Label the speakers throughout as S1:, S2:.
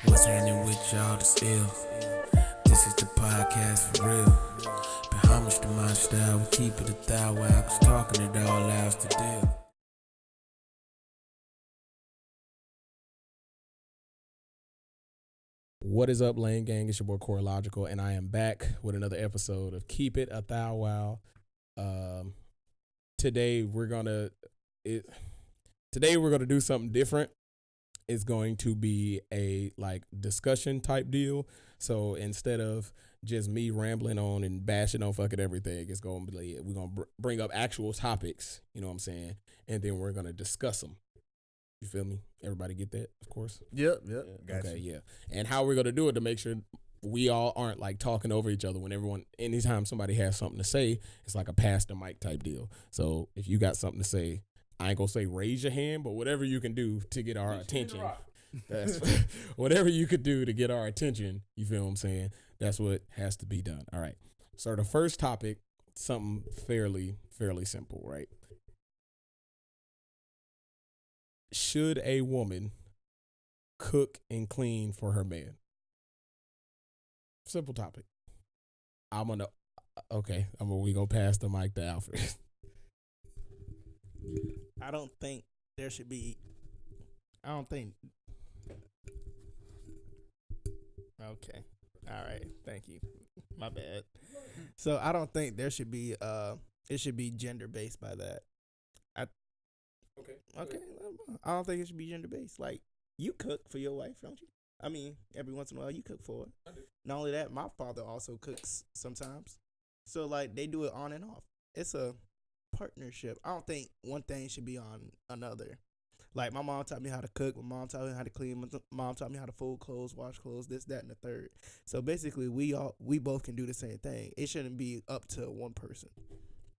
S1: What's happening with y'all to still? This is the podcast for real. Pay homage to my style, we keep it a ThouWow, cause talking it all allows the deal.
S2: What is up, Lane Gang? It's your boy Corillogical, and I am back with another episode of Keep It a ThouWow. Today we're gonna do something different. It's going to be a discussion type deal. So instead of just me rambling on and bashing on fucking everything, it's gonna be we're gonna bring up actual topics. You know what I'm saying? And then we're gonna discuss them. You feel me? Everybody get that? Of course.
S3: Yep. Gotcha.
S2: Okay, yeah. And how we're gonna do it to make sure we all aren't talking over each other anytime somebody has something to say, it's like a pass the mic type deal. So if you got something to say, I ain't gonna say raise your hand, but whatever you can do to get our attention, that's whatever you could do to get our attention, you feel what I'm saying? That's what has to be done. All right. So the first topic, something fairly simple, right? Should a woman cook and clean for her man? Simple topic. We gonna pass the mic to Alfred.
S4: I don't think there should be. I don't think. Okay. All right. Thank you. My bad. So I don't think there should be. It should be gender based by that. Okay. I don't think it should be gender based. Like, you cook for your wife, don't you? I mean, every once in a while you cook for her.
S2: I do.
S4: Not only that, my father also cooks sometimes. So they do it on and off. It's a partnership. I don't think one thing should be on another. Like, my mom taught me how to cook. My mom taught me how to clean. My mom taught me how to fold clothes, wash clothes, this, that, and the third. So basically, we both can do the same thing. It shouldn't be up to one person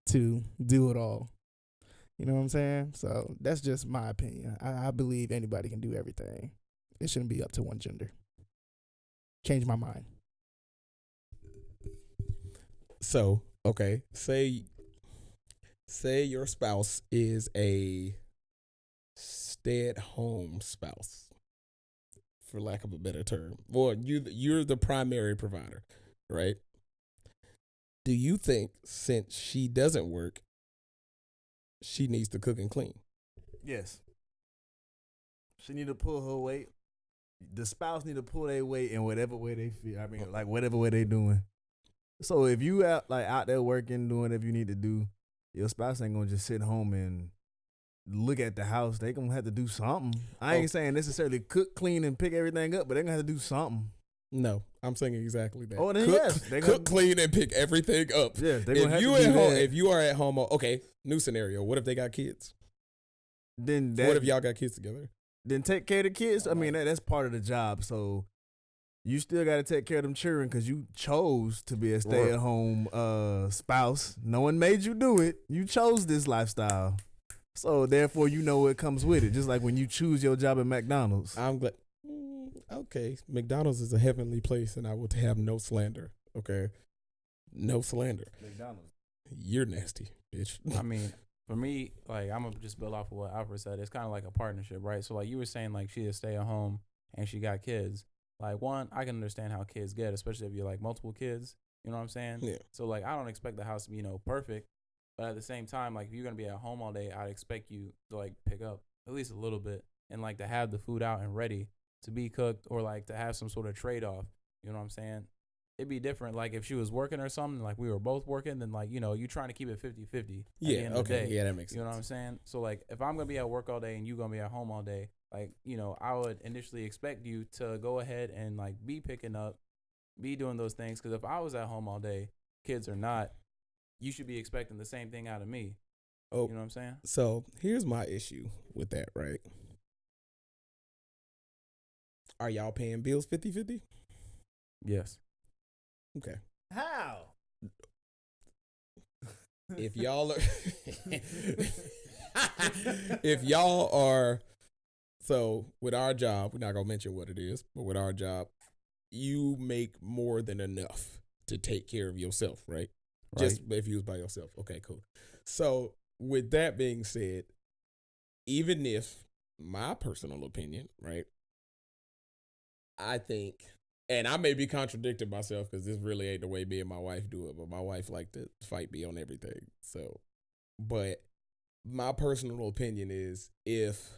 S4: to do it all. You know what I'm saying? So that's just my opinion. I believe anybody can do everything. It shouldn't be up to one gender. Change my mind.
S2: So, okay, say your spouse is a stay-at-home spouse, for lack of a better term. Or you're the primary provider, right? Do you think since she doesn't work, she needs to cook and clean?
S3: Yes. She need to pull her weight. The spouse need to pull their weight in whatever way they feel. I mean, whatever way they doing. So if you out there working, doing whatever you need to do, your spouse ain't gonna just sit home and look at the house. They gonna have to do something. I ain't saying necessarily cook, clean, and pick everything up, but they gonna have to do something.
S2: No, I'm saying exactly that.
S3: Oh, then
S2: cook, clean, and pick everything up.
S3: Yeah, they gonna have to do that.
S2: If you are at home, okay, new scenario. What if they got kids? What if y'all got kids together?
S3: Then take care of the kids. I mean, that's part of the job. So you still got to take care of them children because you chose to be a stay-at-home spouse. No one made you do it. You chose this lifestyle. So therefore, you know what comes with it. Just like when you choose your job at McDonald's.
S2: I'm glad. Okay, McDonald's is a heavenly place, and I will have no slander. Okay, no slander.
S3: McDonald's.
S2: You're nasty, bitch.
S5: I mean, for me, I'm gonna just build off of what Alfred said. It's kind of like a partnership, right? So you were saying she is stay at home and she got kids. One, I can understand how kids get, especially if you're multiple kids. You know what I'm saying?
S2: Yeah.
S5: So I don't expect the house to be perfect, but at the same time, if you're gonna be at home all day, I'd expect you to pick up at least a little bit and to have the food out and ready to be cooked, or to have some sort of trade off. You know what I'm saying? It'd be different if she was working or something, we were both working, then you trying to keep it 50-50 at the end of the day.
S2: Yeah, that makes sense.
S5: You know what I'm saying? So if I'm gonna be at work all day and you gonna be at home all day, I would initially expect you to go ahead and be picking up, be doing those things. Because if I was at home all day, kids or not, you should be expecting the same thing out of me.
S2: Oh,
S5: you know what I'm saying?
S2: So here's my issue with that, right? Are y'all paying bills 50-50?
S5: Yes.
S2: Okay.
S3: How?
S2: If y'all are if y'all are, so with our job, we're not gonna mention what it is, but with our job, you make more than enough to take care of yourself, right? Just if you was by yourself. Okay, cool. So with that being said, even if my personal opinion, right, I think, and I may be contradicting myself because this really ain't the way me and my wife do it, but my wife like to fight me on everything. So, but my personal opinion is if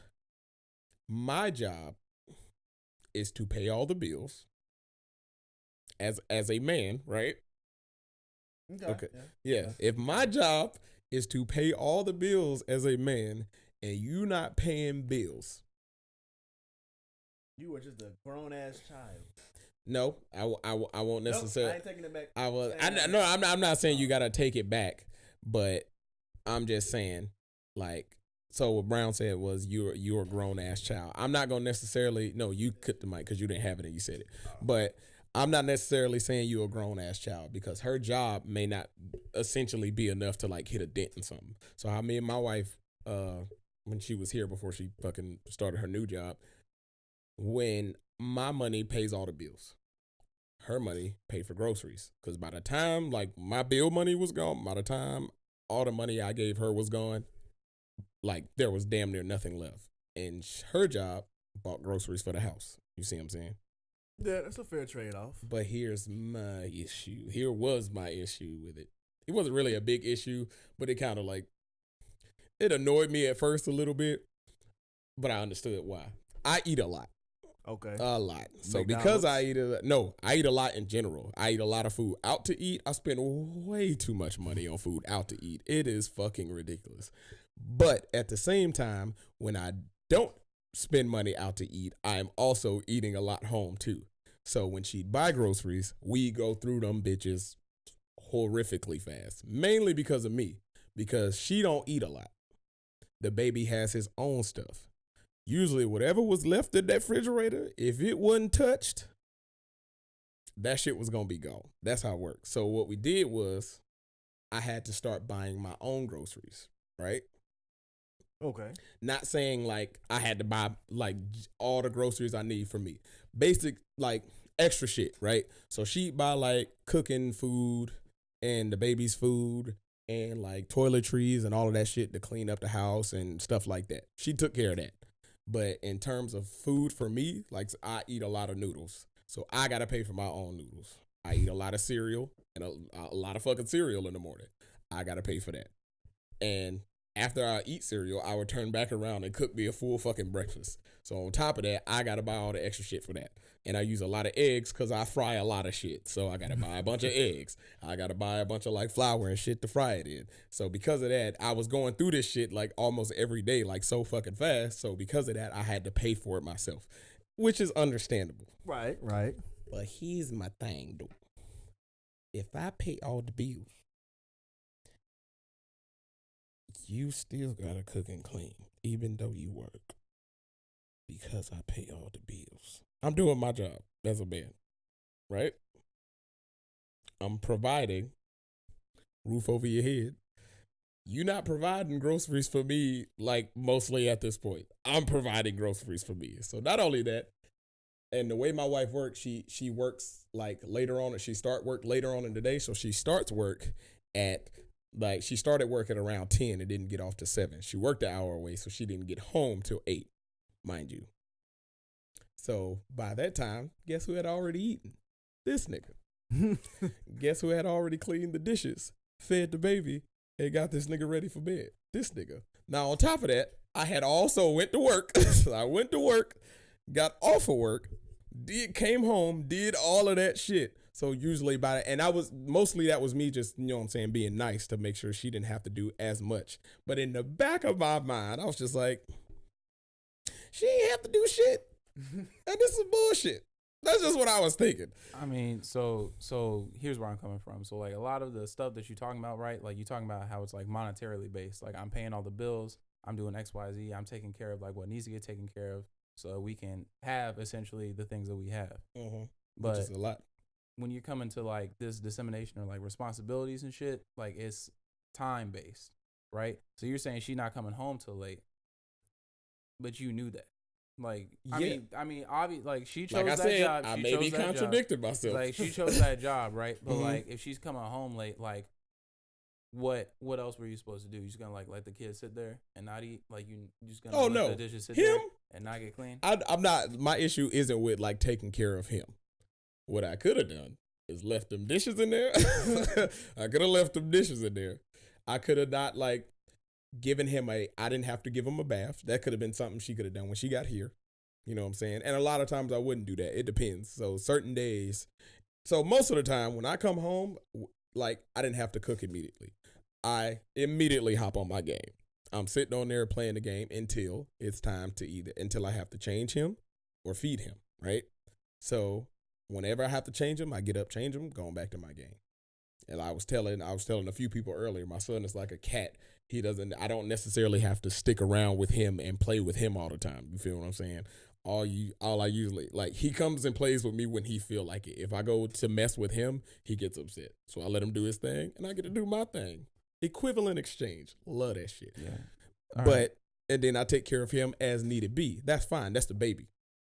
S2: my job is to pay all the bills as a man, right? Okay. Yeah. If my job is to pay all the bills as a man and you not paying bills.
S3: You were just a grown ass child.
S2: No, I won't necessarily.
S3: I ain't taking it back.
S2: I'm not saying you gotta take it back, but I'm just saying, like, so what Brown said was you're a grown ass child. I'm not gonna necessarily. No, you cut the mic because you didn't have it and you said it, but I'm not necessarily saying you're a grown ass child because her job may not essentially be enough to like hit a dent in something. So how me and my wife, when she was here before she fucking started her new job, when my money pays all the bills, her money paid for groceries. Because by the time like my bill money was gone, by the time all the money I gave her was gone, like there was damn near nothing left. And her job bought groceries for the house. You see what I'm saying?
S3: Yeah, that's a fair trade-off.
S2: But here's my issue. Here was my issue with it. It wasn't really a big issue, but it kind of like, it annoyed me at first a little bit, but I understood why. I eat a lot.
S3: Okay.
S2: A lot. So
S3: McDonald's?
S2: because I eat a lot in general. I eat a lot of food out to eat. I spend way too much money on food out to eat. It is fucking ridiculous. But at the same time, when I don't spend money out to eat, I'm also eating a lot home too. So when she'd buy groceries, we go through them bitches horrifically fast. Mainly because of me. Because she don't eat a lot. The baby has his own stuff. Usually whatever was left in that refrigerator, if it wasn't touched, that shit was going to be gone. That's how it works. So what we did was I had to start buying my own groceries, right?
S3: Okay.
S2: Not saying like I had to buy like all the groceries I need for me. Basic like extra shit, right? So she'd buy like cooking food and the baby's food and like toiletries and all of that shit to clean up the house and stuff like that. She took care of that. But in terms of food for me, like I eat a lot of noodles. So I got to pay for my own noodles. I eat a lot of cereal and a lot of fucking cereal in the morning. I got to pay for that. And after I eat cereal, I would turn back around and cook me a full fucking breakfast. So on top of that, I got to buy all the extra shit for that. And I use a lot of eggs because I fry a lot of shit. So I got to buy a bunch of eggs. I got to buy a bunch of like flour and shit to fry it in. So because of that, I was going through this shit like almost every day, like so fucking fast. So because of that, I had to pay for it myself, which is understandable.
S3: Right.
S2: But here's my thing, though. If I pay all the bills, you still gotta cook and clean, even though you work. Because I pay all the bills. I'm doing my job as a man, right? I'm providing roof over your head. You're not providing groceries for me, like mostly at this point. I'm providing groceries for me. So not only that, and the way my wife works, she works like later on, she start work later on in the day. So she starts work at like, she started work at around 10 and didn't get off to 7. She worked an hour away, so she didn't get home till 8, mind you. So by that time, guess who had already eaten? This nigga. Guess who had already cleaned the dishes, fed the baby, and got this nigga ready for bed? This nigga. Now on top of that, I had also went to work. So I went to work, got off of work, came home, did all of that shit. So usually and that was me just, you know what I'm saying, being nice to make sure she didn't have to do as much. But in the back of my mind, I was just like, she ain't have to do shit. And this is bullshit. That's just what I was thinking.
S5: I mean, so here's where I'm coming from. So like a lot of the stuff that you're talking about, right? Like you're talking about how it's like monetarily based. Like I'm paying all the bills. I'm doing X, Y, Z. I'm taking care of like what needs to get taken care of so we can have essentially the things that we have.
S2: Mm-hmm.
S5: But
S2: which is a lot.
S5: When you come into like this dissemination or like responsibilities and shit, like it's time based, right? So you're saying she's not coming home till late, but you knew that. Like,
S2: yeah.
S5: I mean, obviously, like she chose
S2: like I
S5: that
S2: said,
S5: job.
S2: I
S5: She
S2: may
S5: chose
S2: be
S5: that
S2: contradicted
S5: job.
S2: myself.
S5: Like she chose that job, right? But
S2: Mhm.
S5: like if she's coming home late, like what else were you supposed to do? You just gonna like let the kids sit there and not eat? Like you just gonna let the dishes sit there? and not get clean.
S2: I'm not. My issue isn't with like taking care of him. What I could have done is left them dishes in there. I could have left them dishes in there. I could have not like given him I didn't have to give him a bath. That could have been something she could have done when she got here. You know what I'm saying? And a lot of times I wouldn't do that. It depends. So certain days. So most of the time when I come home, like I didn't have to cook immediately. I immediately hop on my game. I'm sitting on there playing the game until it's time to until I have to change him or feed him, right? So whenever I have to change him, I get up, change him, going back to my game. And I was telling a few people earlier, my son is like a cat. I don't necessarily have to stick around with him and play with him all the time. You feel what I'm saying? All I usually, like, he comes and plays with me when he feel like it. If I go to mess with him, he gets upset. So I let him do his thing and I get to do my thing. Equivalent exchange. Love that shit.
S5: Yeah.
S2: And then I take care of him as needed be. That's fine. That's the baby.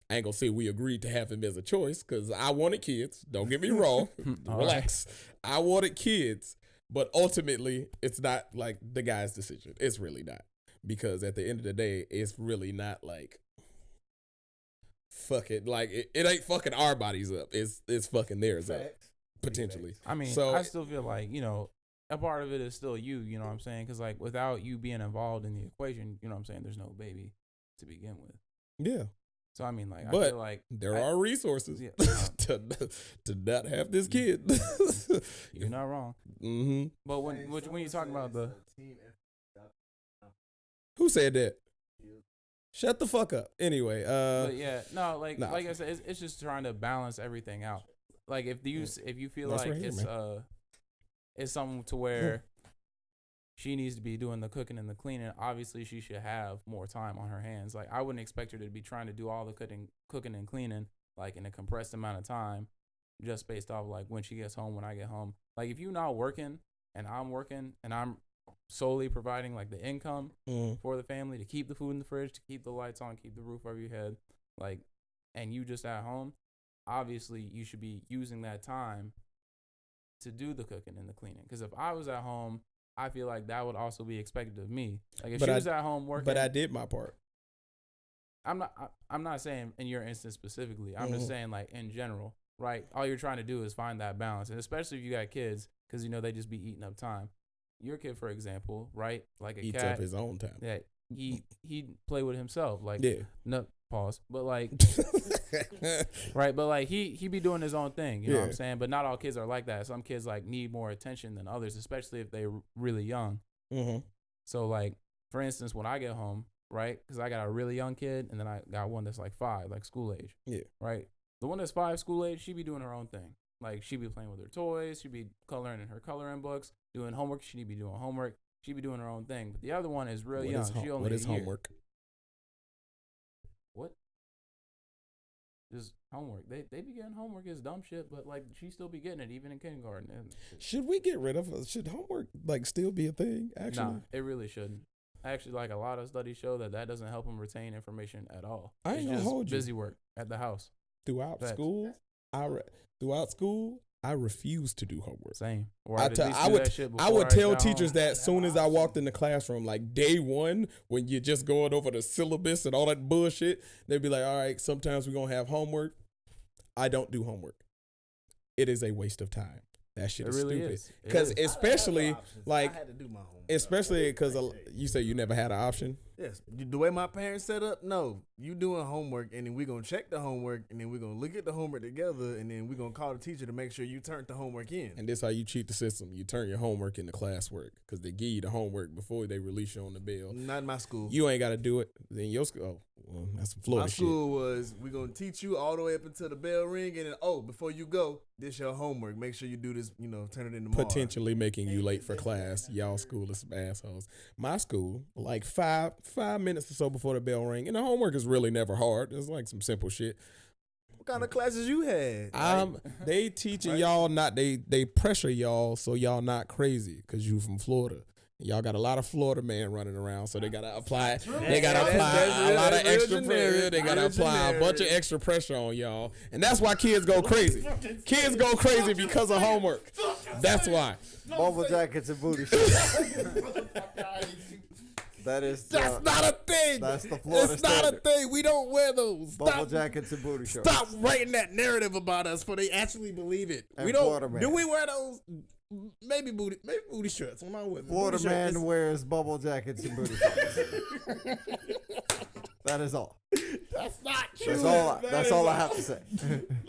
S2: I ain't gonna say we agreed to have him as a choice because I wanted kids. Don't get me wrong. Relax. Right. I wanted kids, but ultimately it's not like the guy's decision. It's really not, because at the end of the day, it's really not like fuck it. Like it ain't fucking our bodies up. It's fucking theirs up potentially.
S5: I mean, so I still feel like, you know, a part of it is still you. You know what I'm saying? Because like without you being involved in the equation, you know what I'm saying, there's no baby to begin with.
S2: Yeah.
S5: So I mean, like,
S2: but
S5: I feel like
S2: there are resources to not have this kid.
S5: You're not wrong.
S2: Mm-hmm.
S5: But when you talk about the
S2: who said that? Shut the fuck up. Anyway,
S5: but yeah, no, like I said, it's just trying to balance everything out. Like if you feel like it's something to where she needs to be doing the cooking and the cleaning, obviously she should have more time on her hands. Like I wouldn't expect her to be trying to do all the cooking and cleaning like in a compressed amount of time, just based off like when she gets home, when I get home. Like if you're not working and I'm solely providing like the income for the family to keep the food in the fridge, to keep the lights on, keep the roof over your head, like, and you just at home, obviously you should be using that time to do the cooking and the cleaning. Because if I was at home, I feel like that would also be expected of me. Like if she was at home working,
S2: but I did my part.
S5: I'm not saying in your instance specifically. I'm just saying like in general, right? All you're trying to do is find that balance, and especially if you got kids, because you know they just be eating up time. Your kid, for example, right? Like a
S2: eats
S5: cat,
S2: up his own time.
S5: Yeah, he play with himself. Like no pause, but like right, but like he be doing his own thing. You know what I'm saying? But not all kids are like that. Some kids like need more attention than others, especially if they're really young. Mm-hmm. So like for instance, when I get home, right? Because I got a really young kid, and then I got one that's like 5, like school age. Yeah. Right. The one that's 5, school age, she be doing her own thing. Like she be playing with her toys, she be coloring in her coloring books, doing homework. She need to be doing homework. She be doing her own thing. But the other one is real young.
S2: What is homework?
S5: What? Just homework. They be getting homework as dumb shit, but like she still be getting it even in kindergarten.
S2: Should we get rid of it? Should homework like still be a thing? Actually,
S5: nah, it really shouldn't. Actually, like a lot of studies show that doesn't help them retain information at all.
S2: I ain't gonna hold you.
S5: Busy work at the house.
S2: Throughout school, I refuse to do homework.
S5: Same. Or
S2: I would tell teachers that as soon as I walked in the classroom, like day one, when you're just going over the syllabus and all that bullshit, they'd be like, all right, sometimes we're going to have homework. I don't do homework. It is a waste of time. That shit is
S5: really
S2: stupid. Because especially like,
S3: I had to do my homework.
S2: especially because you say you never had an option.
S3: Yes, the way my parents set up, no, you doing homework, and then we're going to check the homework, and then we're going to look at the homework together, and then we're going to call the teacher to make sure you turned the homework in.
S2: And this how you cheat the system. You turn your homework into classwork because they give you the homework before they release you on the bill.
S3: Not in my school.
S2: You ain't got to do it. Then your school, well, that's some Florida shit.
S3: My school was, we're going to teach you all the way up until the bell ring, and then, before you go, this your homework. Make sure you do this, turn it in tomorrow.
S2: Potentially making you late for class. Y'all school is some assholes. My school, like 5 minutes or so before the bell ring, and the homework is really never hard. It's like some simple shit.
S3: What kind of classes you had?
S2: They teaching y'all not, they pressure y'all so y'all not crazy because you from Florida. Y'all got a lot of Florida man running around, so they gotta apply. They gotta apply a lot of extra pressure. They gotta apply a bunch of extra pressure on y'all, and that's why kids go crazy. Kids go crazy because of homework. That's why.
S6: Bubble jackets and booty shorts. That is
S2: That's not a thing.
S6: That's the Florida
S2: It's not
S6: standard.
S2: a thing. We don't wear those.
S6: Bubble jackets and booty shorts.
S2: Stop writing that narrative about us for they actually believe it.
S6: And
S2: We don't.
S6: Florida man.
S2: Do we wear those? Maybe booty shorts. Am I with me?
S6: Florida
S2: Booty
S6: man
S2: shorts.
S6: wears bubble jackets and booty shorts. That is all.
S2: That's not true.
S6: That's all I have to say.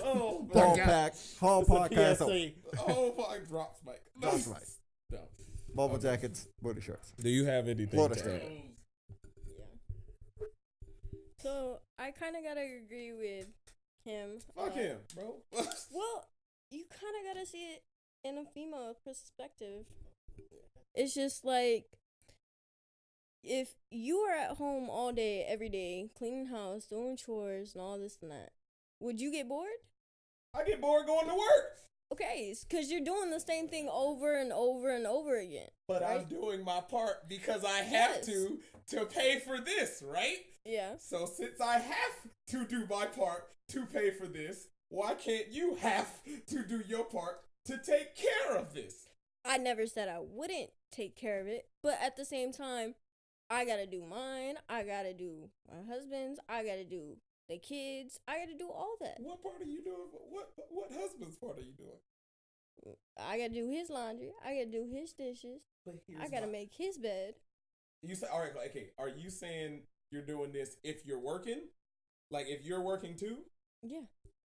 S2: Oh,
S6: Hall
S2: God.
S6: pack. Hall
S2: It's a
S6: podcast.
S2: PSA. Oh, fuck. Drops mic.
S6: Drops mic.
S2: No.
S6: Bubble jackets, booty shorts.
S2: Do you have anything
S6: Florida
S2: to
S6: standard.
S2: add?
S7: Yeah. So I kind of gotta agree with him.
S2: Fuck him, bro.
S7: Well, you kind of gotta see it in a female perspective. It's just like if you are at home all day, every day, cleaning house, doing chores, and all this and that, would you get bored?
S2: I get bored going to work.
S7: Okay, it's because you're doing the same thing over and over and over again.
S2: But I'm
S7: right?
S2: doing my part because I have
S7: Yes.
S2: to pay for this, right?
S7: Yeah.
S2: So since I have to do my part to pay for this, why can't you have to do your part to take care of this?
S7: I never said I wouldn't take care of it, but at the same time, I gotta do mine. I gotta do my husband's. I gotta do the kids. I gotta do all that.
S2: What part are you doing? What husband's part are you doing?
S7: I gotta do his laundry. I gotta do his dishes. I gotta make his bed.
S2: You say all right? Okay, are you saying you're doing this if you're working? Like if you're working too?
S7: Yeah.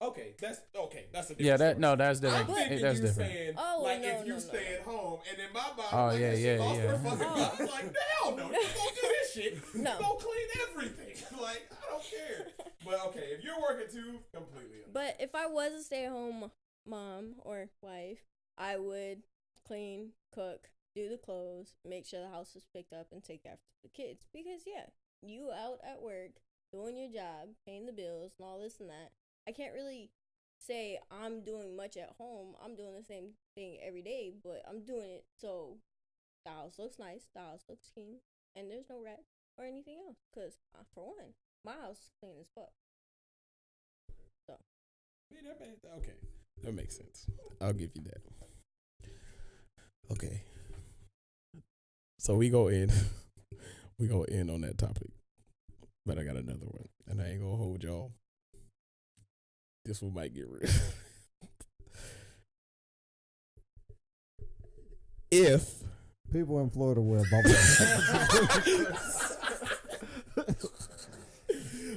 S2: Okay, that's a different
S5: Yeah,
S2: story.
S5: that's different.
S2: I'm thinking
S5: That's
S2: you
S5: different.
S2: saying
S7: Oh,
S2: like
S7: no,
S2: if you
S7: no,
S2: stay
S7: no.
S2: at home, and in my mind,
S5: Oh,
S2: like,
S5: yeah,
S2: that shit
S5: yeah,
S2: lost
S5: yeah.
S2: her fucking
S7: Oh.
S2: mind. Like hell no, you gonna do this shit?
S7: No.
S2: You gonna clean everything? Like I don't care. But okay, if you're working too, completely.
S7: But if I was a stay-at-home mom or wife, I would clean, cook, do the clothes, make sure the house was picked up, and take after the kids. Because yeah, you out at work doing your job, paying the bills, and all this and that. I can't really say I'm doing much at home. I'm doing the same thing every day, but I'm doing it so the house looks nice, the house looks clean, and there's no rat or anything else. Because for one, my house is clean as fuck. So.
S2: Okay, that makes sense. I'll give you that. Okay. So we go in on that topic, but I got another one, and I ain't gonna hold y'all. This one might get real. If
S6: People in Florida wear bubble jackets.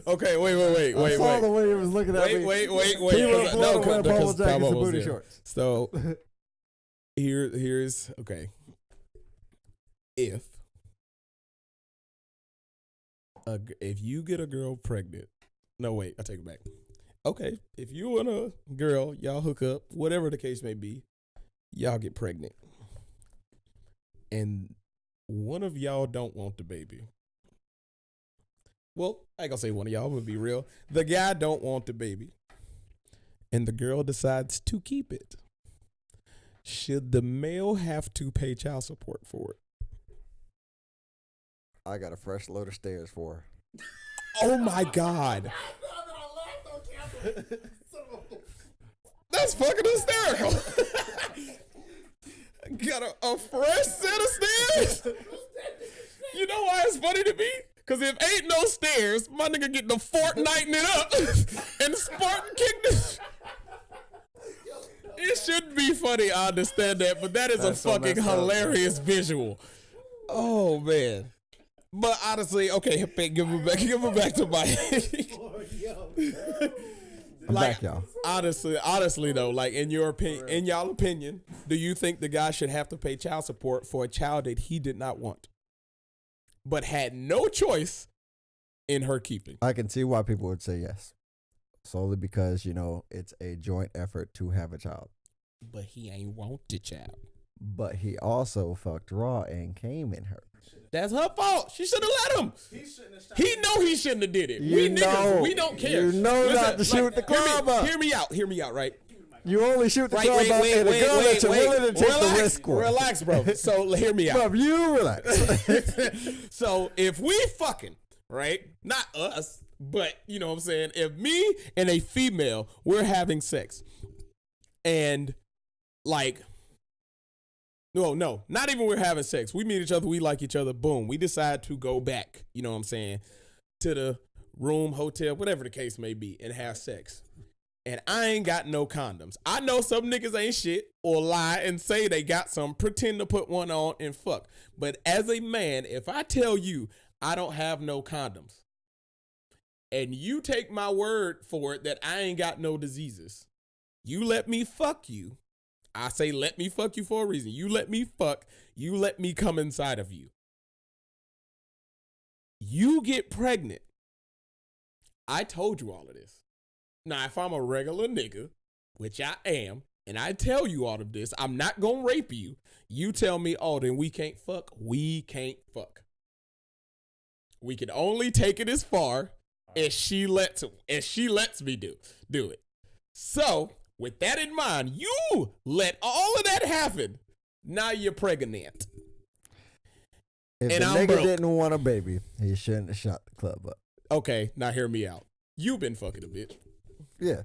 S2: okay, wait.
S6: I saw the way he was looking at me.
S2: Wait.
S6: People in Florida wear bubble jackets and booty shorts.
S2: So here's okay. If you get a girl pregnant, no wait, I take it back. Okay, if you and a girl, y'all hook up, whatever the case may be, y'all get pregnant, and one of y'all don't want the baby. Well, I ain't gonna say one of y'all, I'm gonna be real. The guy don't want the baby, and the girl decides to keep it. Should the male have to pay child support for it?
S6: I got a fresh load of stairs for her.
S2: Oh my God. That's fucking hysterical. Got a fresh set of stairs? You know why it's funny to me? Because if ain't no stairs, my nigga getting the Fortniting it up and Spartan Kingdom. It shouldn't be funny, I understand that, but that is
S6: That's
S2: a
S6: so
S2: fucking
S6: messed up.
S2: hilarious visual. Oh, man. But honestly, okay, give it back to my
S6: I'm back, y'all.
S2: honestly though, like in y'all opinion, do you think the guy should have to pay child support for a child that he did not want, but had no choice in her keeping?
S6: I can see why people would say yes. Solely because, it's a joint effort to have a child.
S2: But he ain't want the child.
S6: But he also fucked raw and came in her.
S2: That's her fault. She should have let him. He know he shouldn't have did it.
S6: You
S2: We
S6: know.
S2: niggas, we don't care.
S6: You know not to shoot the club up.
S2: Hear me out, right?
S6: You only shoot the
S2: Right,
S6: club up in a gun that you're willing to take the risk for.
S2: Relax, bro. So hear me out.
S6: Bro, you relax.
S2: So if we fucking, right? Not us, but you know what I'm saying? If me and a female, we're having sex, and like No, not even we're having sex. We meet each other, we like each other, boom. We decide to go back, you know what I'm saying, to the room, hotel, whatever the case may be, and have sex. And I ain't got no condoms. I know some niggas ain't shit or lie and say they got some, pretend to put one on and fuck. But as a man, if I tell you I don't have no condoms, and you take my word for it that I ain't got no diseases, you let me fuck you. I say let me fuck you for a reason. You let me fuck, you let me come inside of you. You get pregnant. I told you all of this. Now, if I'm a regular nigga, which I am, and I tell you all of this, I'm not gonna rape you. You tell me, oh, then we can't fuck. We can't fuck. We can only take it as far as she lets me do it. So, with that in mind, you let all of that happen. Now you're pregnant.
S6: If
S2: And
S6: the
S2: I'm
S6: nigga
S2: broke.
S6: didn't want a baby, he shouldn't have shot the club up.
S2: Okay, now hear me out. You been fucking a bitch.
S6: Yeah,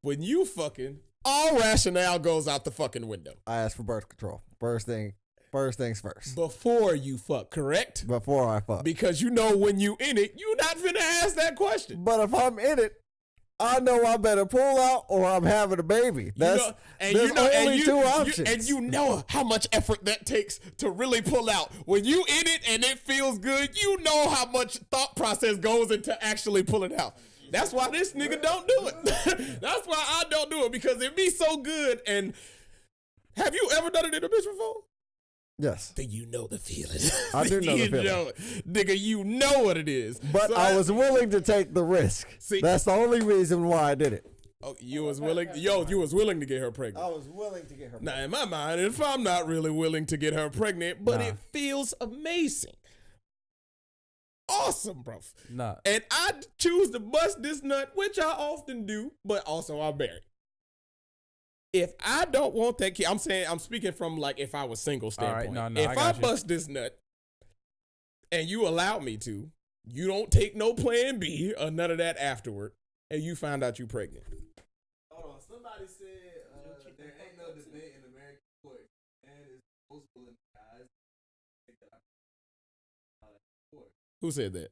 S2: When you fucking, all rationale goes out the fucking window.
S6: I asked for birth control. First things first.
S2: Before you fuck, correct?
S6: Before I fuck.
S2: Because you know when you in it, you not finna ask that question.
S6: But if I'm in it, I know I better pull out or I'm having a baby. There's only two options.
S2: And you know how much effort that takes to really pull out. When you in it and it feels good, you know how much thought process goes into actually pulling out. That's why this nigga don't do it. That's why I don't do it, because it be so good. And have you ever done it in a bitch before?
S6: Yes.
S2: Then you know the feeling.
S6: I do know the feeling.
S2: Know it. Nigga, you know what it is.
S6: But
S2: So
S6: I was willing to take the risk.
S2: See-
S6: That's the only reason why I did it.
S2: Oh, you was willing? Yo, you was willing to get her pregnant.
S6: I was willing to get her
S2: Now, in my mind, if I'm not really willing to get her pregnant, but it feels amazing. Awesome, bro.
S5: Nah.
S2: And I choose to bust this nut, which I often do, but also I'm married. If I don't want that kid, I'm speaking from like if I was single standpoint.
S5: All right, no,
S2: if
S5: I
S2: I
S5: got you.
S2: bust this nut and you allow me to, you don't take no plan B or none of that afterward, and you find out you pregnant.
S3: Hold on. Somebody said there ain't no debate in American court. And it's multiple in the guys.
S2: Who said that?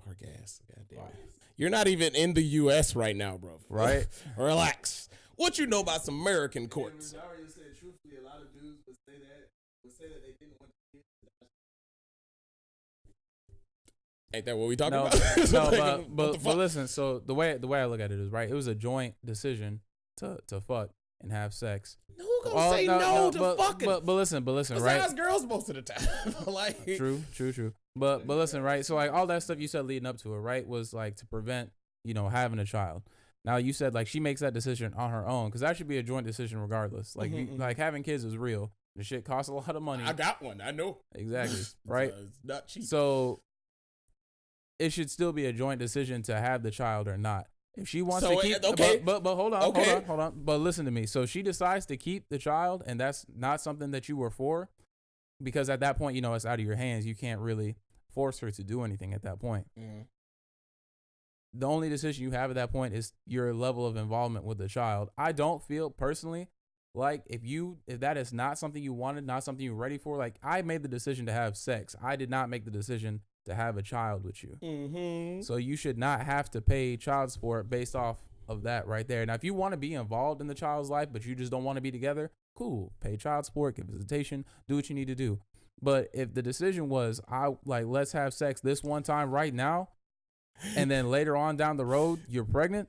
S2: Vargas. Goddamn. You're not even in the U.S. right now, bro.
S6: Right?
S2: Relax. What you know about some American courts?
S3: Rosario said truthfully, a lot of dudes would say that they didn't want to get.
S2: Ain't that what we talking
S5: No,
S2: about?
S5: no,
S2: Like,
S5: but,
S2: what
S5: but,
S2: the
S5: but
S2: fuck?
S5: listen. So the way I look at it is right. It was a joint decision to fuck and have sex.
S2: Who gonna say no to
S5: but,
S2: fucking?
S5: But listen,
S2: Besides
S5: right?
S2: girls most of the time. Like,
S5: True. But listen, right? So like all that stuff you said leading up to it, right, was like to prevent, having a child. Now you said like she makes that decision on her own, because that should be a joint decision regardless. Like like having kids is real. The shit costs a lot of money.
S2: I got one. I know.
S5: Exactly. Right.
S2: It's not cheap.
S5: So it should still be a joint decision to have the child or not. If she wants
S2: So,
S5: to keep,
S2: okay.
S5: but hold on,
S2: Okay.
S5: hold on. But listen to me. So she decides to keep the child, and that's not something that you were for, because at that point, it's out of your hands. You can't really force her to do anything at that point. The only decision you have at that point is your level of involvement with the child. I don't feel personally like if that is not something you wanted, not something you're ready for. Like I made the decision to have sex. I did not make the decision to have a child with you. So you should not have to pay child support based off of that right there. Now, if you want to be involved in the child's life, but you just don't want to be together, cool. Pay child support, get visitation, do what you need to do. But if the decision was, let's have sex this one time right now, and then later on down the road, you're pregnant,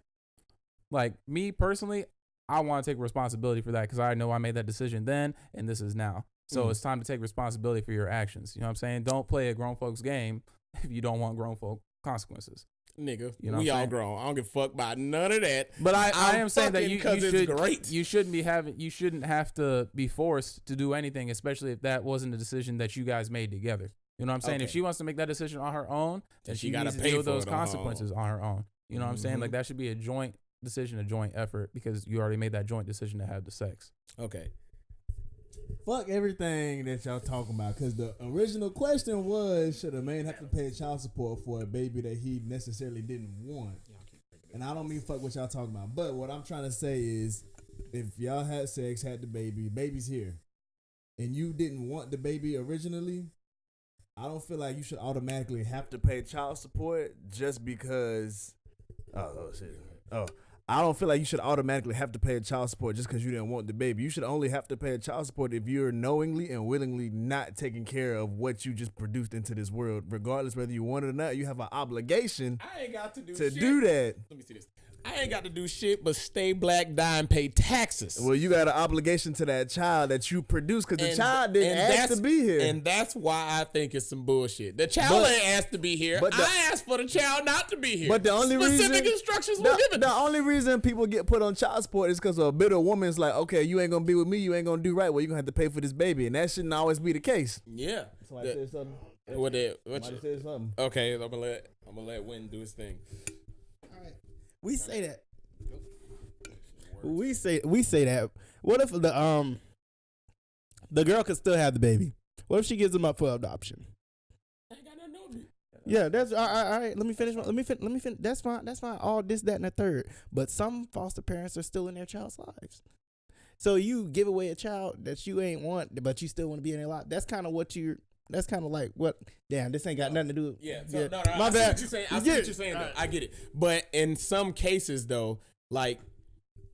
S5: like me personally, I want to take responsibility for that, because I know I made that decision then, and this is now. So it's time to take responsibility for your actions. You know what I'm saying? Don't play a grown folks game if you don't want grown folk consequences.
S2: Nigga,
S5: You know what
S2: we
S5: I'm
S2: all
S5: saying?
S2: grown. I don't give a fuck about none of that.
S5: But I
S2: I'm
S5: am saying that
S2: fucking
S5: you
S2: 'cause it's
S5: should
S2: great.
S5: you shouldn't have to be forced to do anything, especially if that wasn't a decision that you guys made together. You know what I'm saying?
S2: Okay.
S5: If she wants to make that decision on her own, then
S2: she
S5: she
S2: gotta
S5: needs to
S2: pay
S5: deal with
S2: for
S5: those
S2: it on her own.
S5: consequences on her own. You know what I'm saying? Like that should be a joint decision, a joint effort, because you already made that joint decision to have the sex.
S2: Okay.
S3: Fuck everything that y'all talking about, because the original question was, should a man have to pay child support for a baby that he necessarily didn't want? And I don't mean fuck what y'all talking about, but what I'm trying to say is, if y'all had sex, had the baby's here, and you didn't want the baby originally, I don't feel like you should automatically have to pay child support just because. Oh shit. Oh, I don't feel like you should automatically have to pay child support just because you didn't want the baby. You should only have to pay child support if you're knowingly and willingly not taking care of what you just produced into this world, regardless whether you want it or not. You have an obligation
S2: I ain't got to do
S3: to
S2: shit.
S3: do that.
S2: Let me see this. I ain't got to do shit but stay black, die, and pay taxes.
S3: Well, you got an obligation to that child that you produced because the child didn't ask to be here.
S2: And that's why I think it's some bullshit. The child ain't asked to be here. I asked for the child not to be here.
S3: But the only
S2: specific instructions were given.
S3: The only reason people get put on child support is because a bitter woman's like, okay, you ain't gonna be with me, you ain't gonna do right. Well, you gonna have to pay for this baby, and that shouldn't always be the case.
S2: Yeah.
S3: Somebody said something.
S2: Somebody
S3: said something.
S2: Okay, I'm gonna let Wynn do his thing.
S4: All right. We say that. We say that. What if the girl could still have the baby? What if she gives him up for adoption?
S2: I ain't got nothing to do with it.
S4: Yeah, that's all right. Let me finish. That's fine. All this, that, and the third. But some foster parents are still in their child's lives. So you give away a child that you ain't want, but you still want to be in their life. That's kind of what you're. That's kind of like what. Damn, this ain't got nothing to do with.
S2: Yeah.
S4: Yeah.
S2: No,
S4: My
S2: I see
S4: bad.
S2: what you're saying. I see what you're saying. Though. I get it. But in some cases, though, like.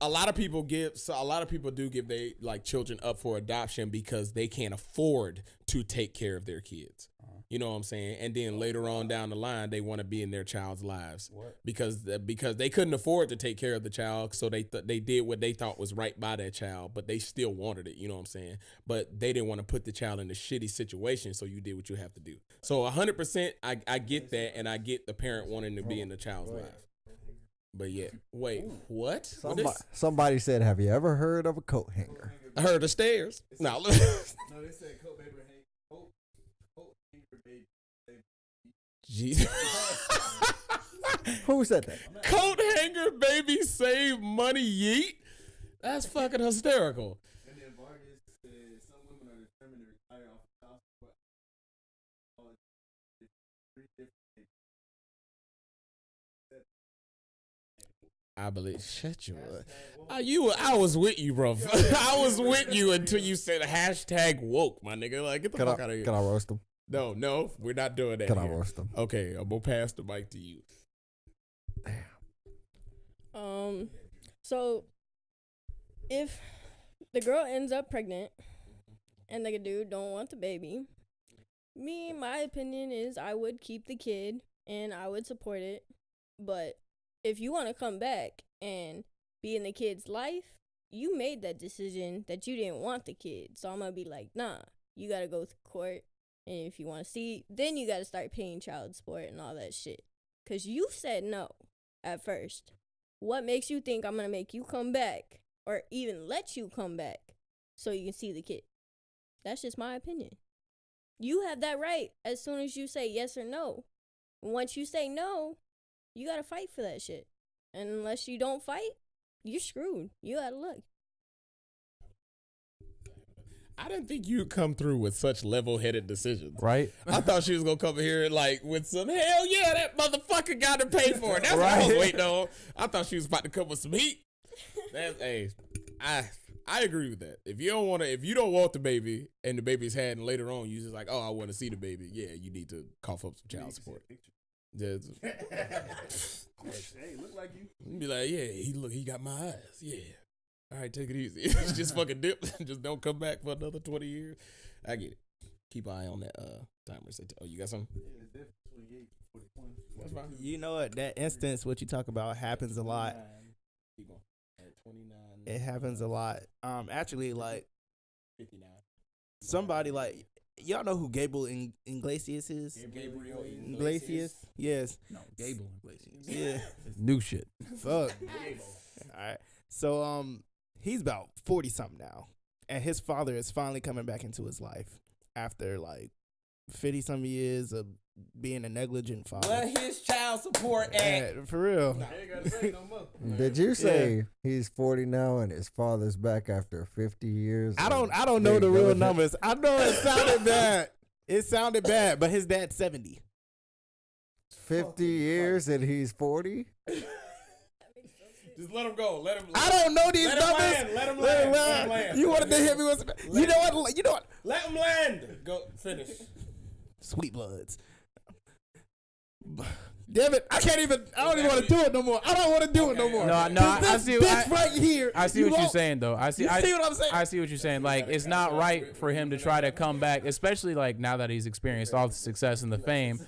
S2: A lot of people do give their like children up for adoption because they can't afford to take care of their kids. You know what I'm saying? And then later on down the line, they want to be in their child's lives because they couldn't afford to take care of the child, so they did what they thought was right by that child, but they still wanted it. You know what I'm saying? But they didn't want to put the child in a shitty situation, so you did what you have to do. So 100%, I get that, and I get the parent wanting to be in the child's life. But yeah, wait, what?
S6: Somebody said, "Have you ever heard of a coat hanger?"
S2: I heard the stairs. No,
S3: No, they said coat hanger baby.
S2: Jesus.
S6: Who said that?
S2: Coat hanger baby save money yeet. That's fucking hysterical.
S3: And then Vargas said some women are determined to retire off the child support.
S2: I believe. Shut your. I was with you, bro. I was with you until you said hashtag woke, my nigga. Like, get the fuck out of here.
S6: Can I roast them?
S2: No, we're not doing that.
S6: Can I roast them?
S2: Okay, I'm gonna pass the mic to you.
S7: So if the girl ends up pregnant and the dude don't want the baby, my opinion is I would keep the kid and I would support it. But if you want to come back and be in the kid's life, you made that decision that you didn't want the kid. So I'm going to be like, nah, you got to go to court. And if you want to see, then you got to start paying child support and all that shit. Because you said no at first. What makes you think I'm going to make you come back or even let you come back so you can see the kid? That's just my opinion. You have that right as soon as you say yes or no. Once you say no, you got to fight for that shit. And unless you don't fight, you're screwed. You out of luck.
S2: I didn't think you'd come through with such level-headed decisions.
S6: Right?
S2: I thought she was going to come here like with some, hell yeah, that motherfucker got to pay for it. That's what I was waiting on. I thought she was about to come with some heat. I agree with that. If you don't want the baby and the baby's had and later on you just like, oh, I want to see the baby. Yeah, you need to cough up some child support.
S3: Hey, look like you.
S2: Be like, yeah, he got my eyes. Yeah. All right, take it easy. Just fucking dip. Just don't come back for another 20 years. I get it. Keep an eye on that timer. Oh, you got something?
S3: Yeah, 28, 41.
S2: That's fine.
S4: You know what? That instance, what you talk about, happens a lot.
S2: Keep going. At 29.
S4: It happens a lot. Actually, like
S2: 59.
S4: somebody like y'all know who Gabriel Iglesias is.
S2: Gabriel
S4: Iglesias. Yes.
S5: No, Gable Iglesias.
S4: Yeah.
S6: New shit.
S4: Fuck. All right. So he's about 40 something now, and his father is finally coming back into his life after like 50 some years of being a negligent father.
S2: What his child support at?
S4: For real.
S3: I ain't gotta say no more.
S6: Did you say he's 40 now and his father's back after 50 years?
S4: I don't know the real numbers. I know it sounded bad. It sounded bad, but his dad's 70.
S6: 50 years and he's 40?
S2: Just let him go. Let him.
S4: I don't know these numbers.
S2: Let him land.
S4: You wanted to hit me with some. You know what?
S2: Let him land. Go finish.
S4: Sweet bloods. Damn it! I don't even want to do it no more. I don't want to do it no more.
S5: No, I see.
S4: Right here.
S5: I see what you're saying, though.
S4: You see what I'm saying?
S5: I see what you're saying. Like, it's not right for him to try to come back, especially like now that he's experienced all the success and the fame.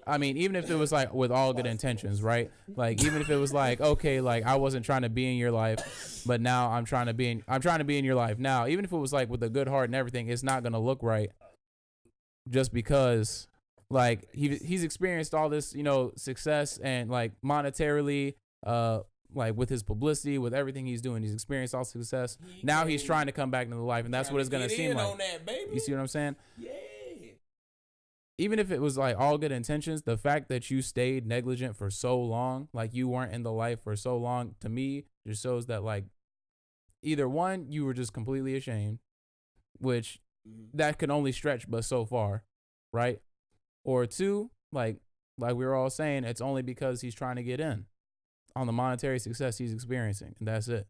S5: I mean, even if it was like with all good intentions, right? Like, even if it was like, okay, like I wasn't trying to be in your life, but now I'm trying to be in your life now. Even if it was like with a good heart and everything, it's not gonna look right. Just because, like he's experienced all this, success and like monetarily, like with his publicity, with everything he's doing, he's experienced all success. Now he's trying to come back into life, and that's what it's gonna seem like. You see what I'm saying?
S2: Yeah.
S5: Even if it was like all good intentions, the fact that you stayed negligent for so long, like you weren't in the life for so long, to me just shows that like either one, you were just completely ashamed, which that can only stretch but so far, right? Or two, like we were all saying, it's only because he's trying to get in on the monetary success he's experiencing, and that's it.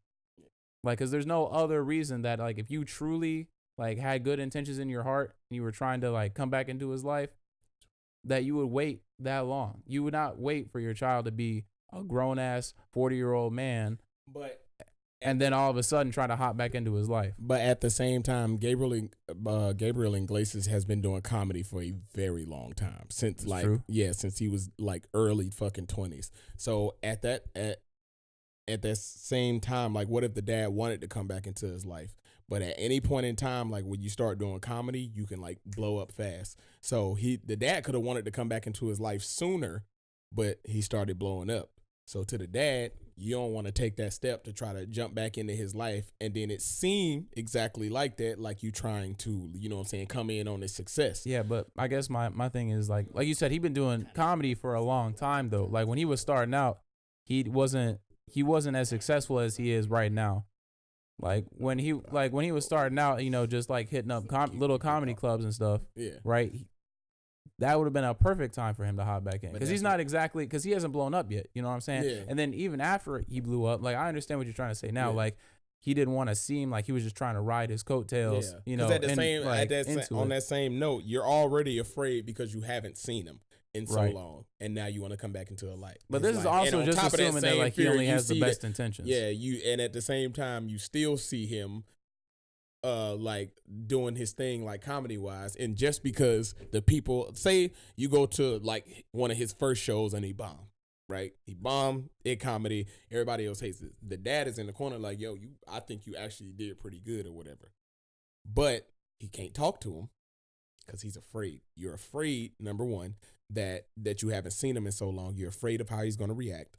S5: Like, because there's no other reason that like if you truly like had good intentions in your heart and you were trying to like come back into his life, that you would wait that long. You would not wait for your child to be a grown ass 40-year-old man, and then all of a sudden try to hop back into his life.
S2: But at the same time, Gabriel Iglesias has been doing comedy for a very long time, since since he was like early fucking 20s. So at that same time, like, what if the dad wanted to come back into his life? But at any point in time, like when you start doing comedy, you can like blow up fast. So the dad could have wanted to come back into his life sooner, but he started blowing up. So to the dad, you don't want to take that step to try to jump back into his life. And then it seemed exactly like that, like you trying to, come in on his success.
S5: Yeah, but I guess my thing is like you said, he'd been doing comedy for a long time though. Like when he was starting out, he wasn't as successful as he is right now. Like when he was starting out, just like hitting up little comedy clubs and stuff.
S2: Yeah.
S5: Right. That would have been a perfect time for him to hop back in, because because he hasn't blown up yet. You know what I'm saying?
S2: Yeah.
S5: And then even after he blew up, like I understand what you're trying to say now. Yeah. Like he didn't want to seem like he was just trying to ride his coattails.
S2: Yeah. On that same note, you're already afraid because you haven't seen him in so long, and now you want to come back into a life.
S5: But this is also just assuming that like he only has the best intentions.
S2: Yeah, and at the same time you still see him like doing his thing like comedy wise, and just because the people say you go to like one of his first shows and he bombed, right? He bombed in comedy, everybody else hates it. The dad is in the corner like, yo, I think you actually did pretty good or whatever. But he can't talk to him because he's afraid. You're afraid, number one, that you haven't seen him in so long. You're afraid of how he's going to react.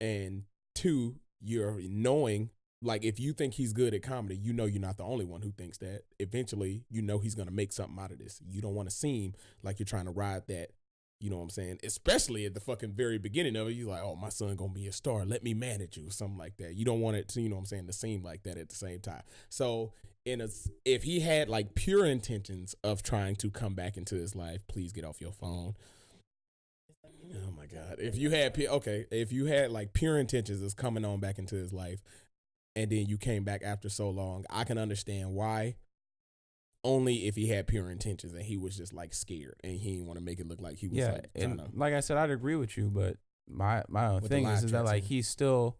S2: And two, you're knowing, like, if you think he's good at comedy, you're not the only one who thinks that. Eventually, he's going to make something out of this. You don't want to seem like you're trying to ride that, you know what I'm saying? Especially at the fucking very beginning of it. You're like, oh, my son going to be a star. Let me manage you or something like that. You don't want it to, you know what I'm saying, to seem like that at the same time. So if he had like pure intentions of trying to come back into his life, please get off your phone. Oh my God. If you had like pure intentions of coming on back into his life, and then you came back after so long, I can understand why. Only if he had pure intentions and he was just like scared and he didn't want to make it look like he was like trying to.
S5: Like I said, I'd agree with you, but my own thing is that like he still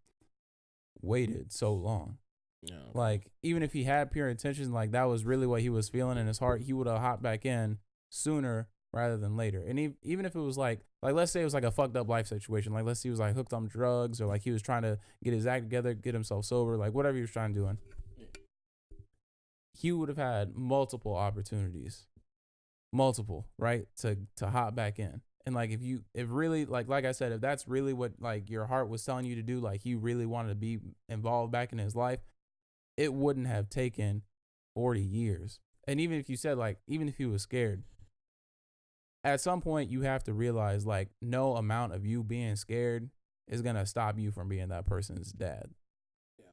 S5: waited so long. Yeah. Like even if he had pure intentions, like that was really what he was feeling in his heart, he would have hopped back in sooner rather than later. And even if it was like let's say it was like a fucked up life situation, like let's say he was like hooked on drugs, or like he was trying to get his act together, get himself sober, like whatever he was trying to do, he would have had multiple opportunities, right, to hop back in. And like if really like I said, if that's really what like your heart was telling you to do, like you really wanted to be involved back in his life, it wouldn't have taken 40 years. And even if you said like, even if he was scared, at some point you have to realize like no amount of you being scared is going to stop you from being that person's dad. Yeah.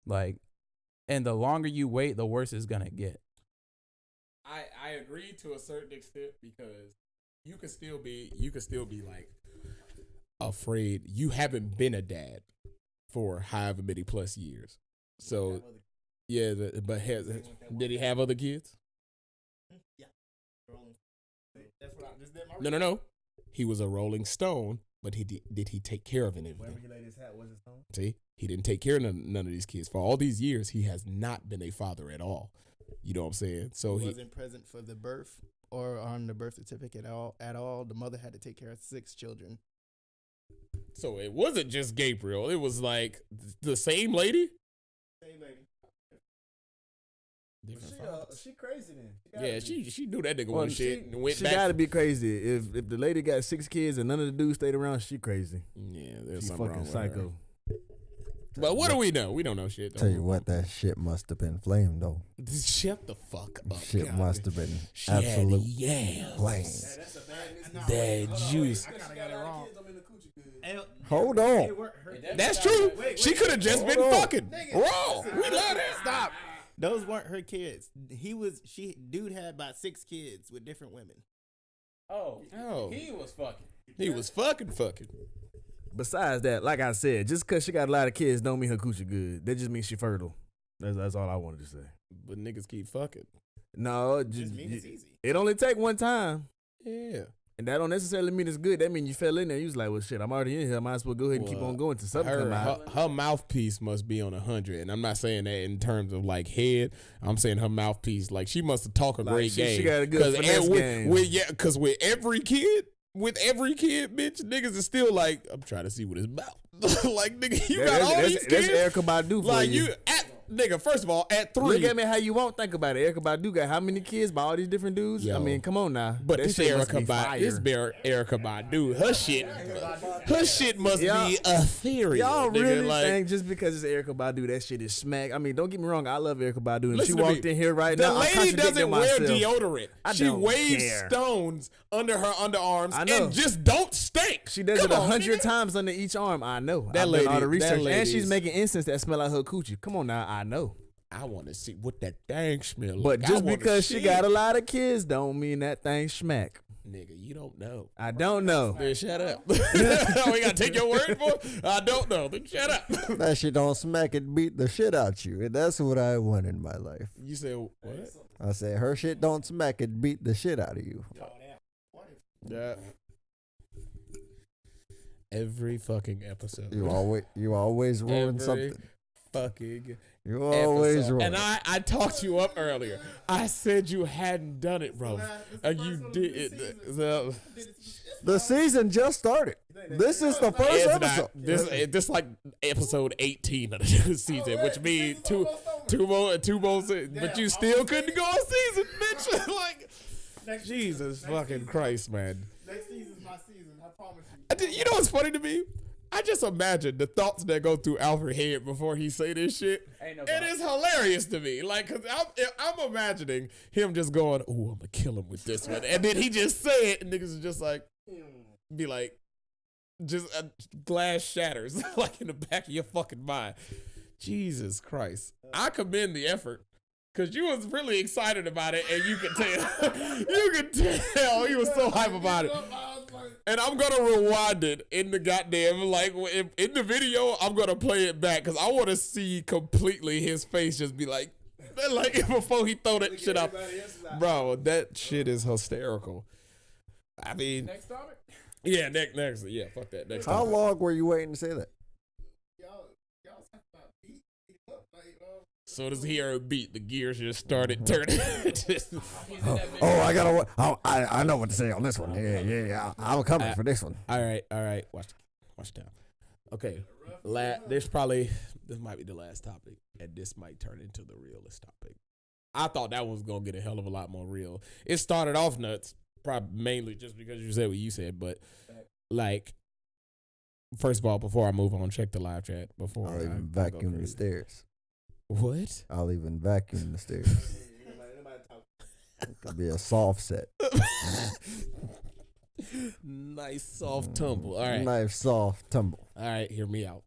S5: Like, and the longer you wait, the worse it's going to get.
S2: I agree to a certain extent, because you could still be like afraid. You haven't been a dad. for however many plus years. So yeah, did he have other kids?
S4: Yeah. That's what I just did.
S2: No. He was a Rolling Stone, but did he take care of any of them?
S3: Wherever he laid his hat was his home.
S2: See, he didn't take care of none of these kids for all these years. He has not been a father at all. You know what I'm saying? So
S4: he wasn't present for the birth or on the birth certificate at all. The mother had to take care of 6 children.
S2: So it wasn't just Gabriel. It was like the same lady.
S4: Same lady.
S3: She crazy then.
S2: Yeah, she knew that nigga was shit and went
S3: she
S2: back.
S3: She gotta be crazy. If the lady got 6 kids and none of the dudes stayed around, she crazy.
S2: Yeah, there's
S3: She
S2: something
S3: fucking
S2: wrong
S3: psycho.
S2: with her. But what do we know? We don't know shit.
S6: Tell you what, that shit must have been flame though.
S2: Shut the fuck up.
S6: Shit
S2: God.
S6: must have been
S2: She had
S6: absolute
S2: yams.
S6: flame.
S2: That juice.
S4: I kind of got it wrong.
S6: Hold on.
S2: That's true. She could have just been fucking. Raw. We love that.
S4: Stop. Those weren't her kids. Dude had about 6 kids with different women.
S5: Oh.
S2: Oh.
S5: He was fucking.
S2: He was fucking.
S3: Besides that, like I said, just because she got a lot of kids don't mean her coochie good. That just means she fertile. That's all I wanted to say.
S2: But niggas keep fucking.
S3: No,
S4: Just mean it's easy.
S3: it only take one time.
S2: Yeah.
S3: And that don't necessarily mean it's good. That mean you fell in there. You was like, well, shit, I'm already in here. I might as well go ahead and keep on going to something come out.
S2: Her mouthpiece must be on 100. And I'm not saying that in terms of like head. I'm saying her mouthpiece. Like she must have talked a great game.
S3: She got a good finesse game.
S2: Because with every kid, bitch, niggas is still like, I'm trying to see what his mouth. Like, nigga, you got all these kids.
S3: That's Erykah Badu for
S2: like
S3: you.
S2: Nigga, first of all, at 3.
S3: Look at me how you won't think about it. Erykah Badu got how many kids by all these different dudes?
S2: Yo.
S3: I mean, come on now.
S2: But
S3: that
S2: this
S3: shit must
S2: Erykah
S3: be fire.
S2: Erykah Badu, her shit must be ethereal.
S3: Y'all
S2: nigga,
S3: really
S2: like,
S3: think just because it's Erykah Badu, that shit is smack? I mean, don't get me wrong. I love Erykah Badu. And she
S2: listen to
S3: walked
S2: me.
S3: in here right
S2: the
S3: now.
S2: lady
S3: I'm
S2: doesn't wear deodorant. She
S3: don't
S2: waves
S3: care.
S2: stones under her underarms
S3: I know.
S2: and just don't stink.
S3: She does
S2: Come
S3: it
S2: on,
S3: 100
S2: nigga.
S3: times under each arm. I know.
S2: That
S3: I've
S2: lady-
S3: done all the
S2: that
S3: research.
S2: lady
S3: And she's
S2: is-
S3: making incense that smell like her coochie. Come on now. I know.
S2: I want to see what that thing smell
S3: But
S2: like.
S3: just because she got a lot of kids don't mean that thing smack.
S2: Nigga, you don't know.
S3: I don't know.
S2: Then shut up. We gotta take your word for it? I don't know. Then shut up.
S6: That shit don't smack it, beat the shit out you. And that's what I want in my life.
S2: You said what?
S6: I say her shit don't smack it, beat the shit out of you.
S2: Yeah. Every fucking episode.
S6: You always ruin something.
S2: Fucking
S6: You always
S2: episode.
S6: ruin.
S2: And I talked you up earlier. I said you hadn't done it, bro. And you did it. So,
S6: The season just started. This is the first
S2: it's
S6: episode.
S2: not, this like episode 18 of the season, which means two more, but you still couldn't go on season, bitch. Like, Jesus fucking Christ, man.
S4: Next season's my season. I promise you.
S2: You know what's funny to me? I just imagine the thoughts that go through Alfred's head before he say this shit.
S5: Ain't no
S2: It
S5: doubt.
S2: is hilarious to me. Like, cause I'm imagining him just going, "Oh, I'm gonna kill him with this one," and then he just say it, and niggas is just like, be like, just glass shatters like in the back of your fucking mind. Jesus Christ! I commend the effort. Cause you was really excited about it, and you could tell he was so hype about it. And I'm gonna rewind it in the goddamn in the video. I'm gonna play it back because I want to see completely his face just be like before he throw that shit out. Bro, that shit is hysterical. I mean,
S5: Next topic?
S2: yeah, next, yeah, fuck that. Next
S6: How
S2: time.
S6: long were you waiting to say that?
S4: Y'all talk about beat up like
S2: Soon as he heard a beat, the gears just started turning.
S6: Oh, I gotta. I know what to say on this one. Yeah. I'm coming for this one.
S2: All right. Watch down. Okay. This might be the last topic, and this might turn into the realest topic. I thought that was gonna get a hell of a lot more real. It started off nuts, probably mainly just because you said what you said, but like, first of all, before I move on, check the live chat before
S6: I'll
S2: I
S6: even
S2: go
S6: vacuum the
S2: crazy.
S6: stairs.
S2: What?
S6: I'll even vacuum the stairs. It'll be a soft set.
S2: Nice soft tumble. All right.
S6: Nice soft tumble.
S2: All right, hear me out.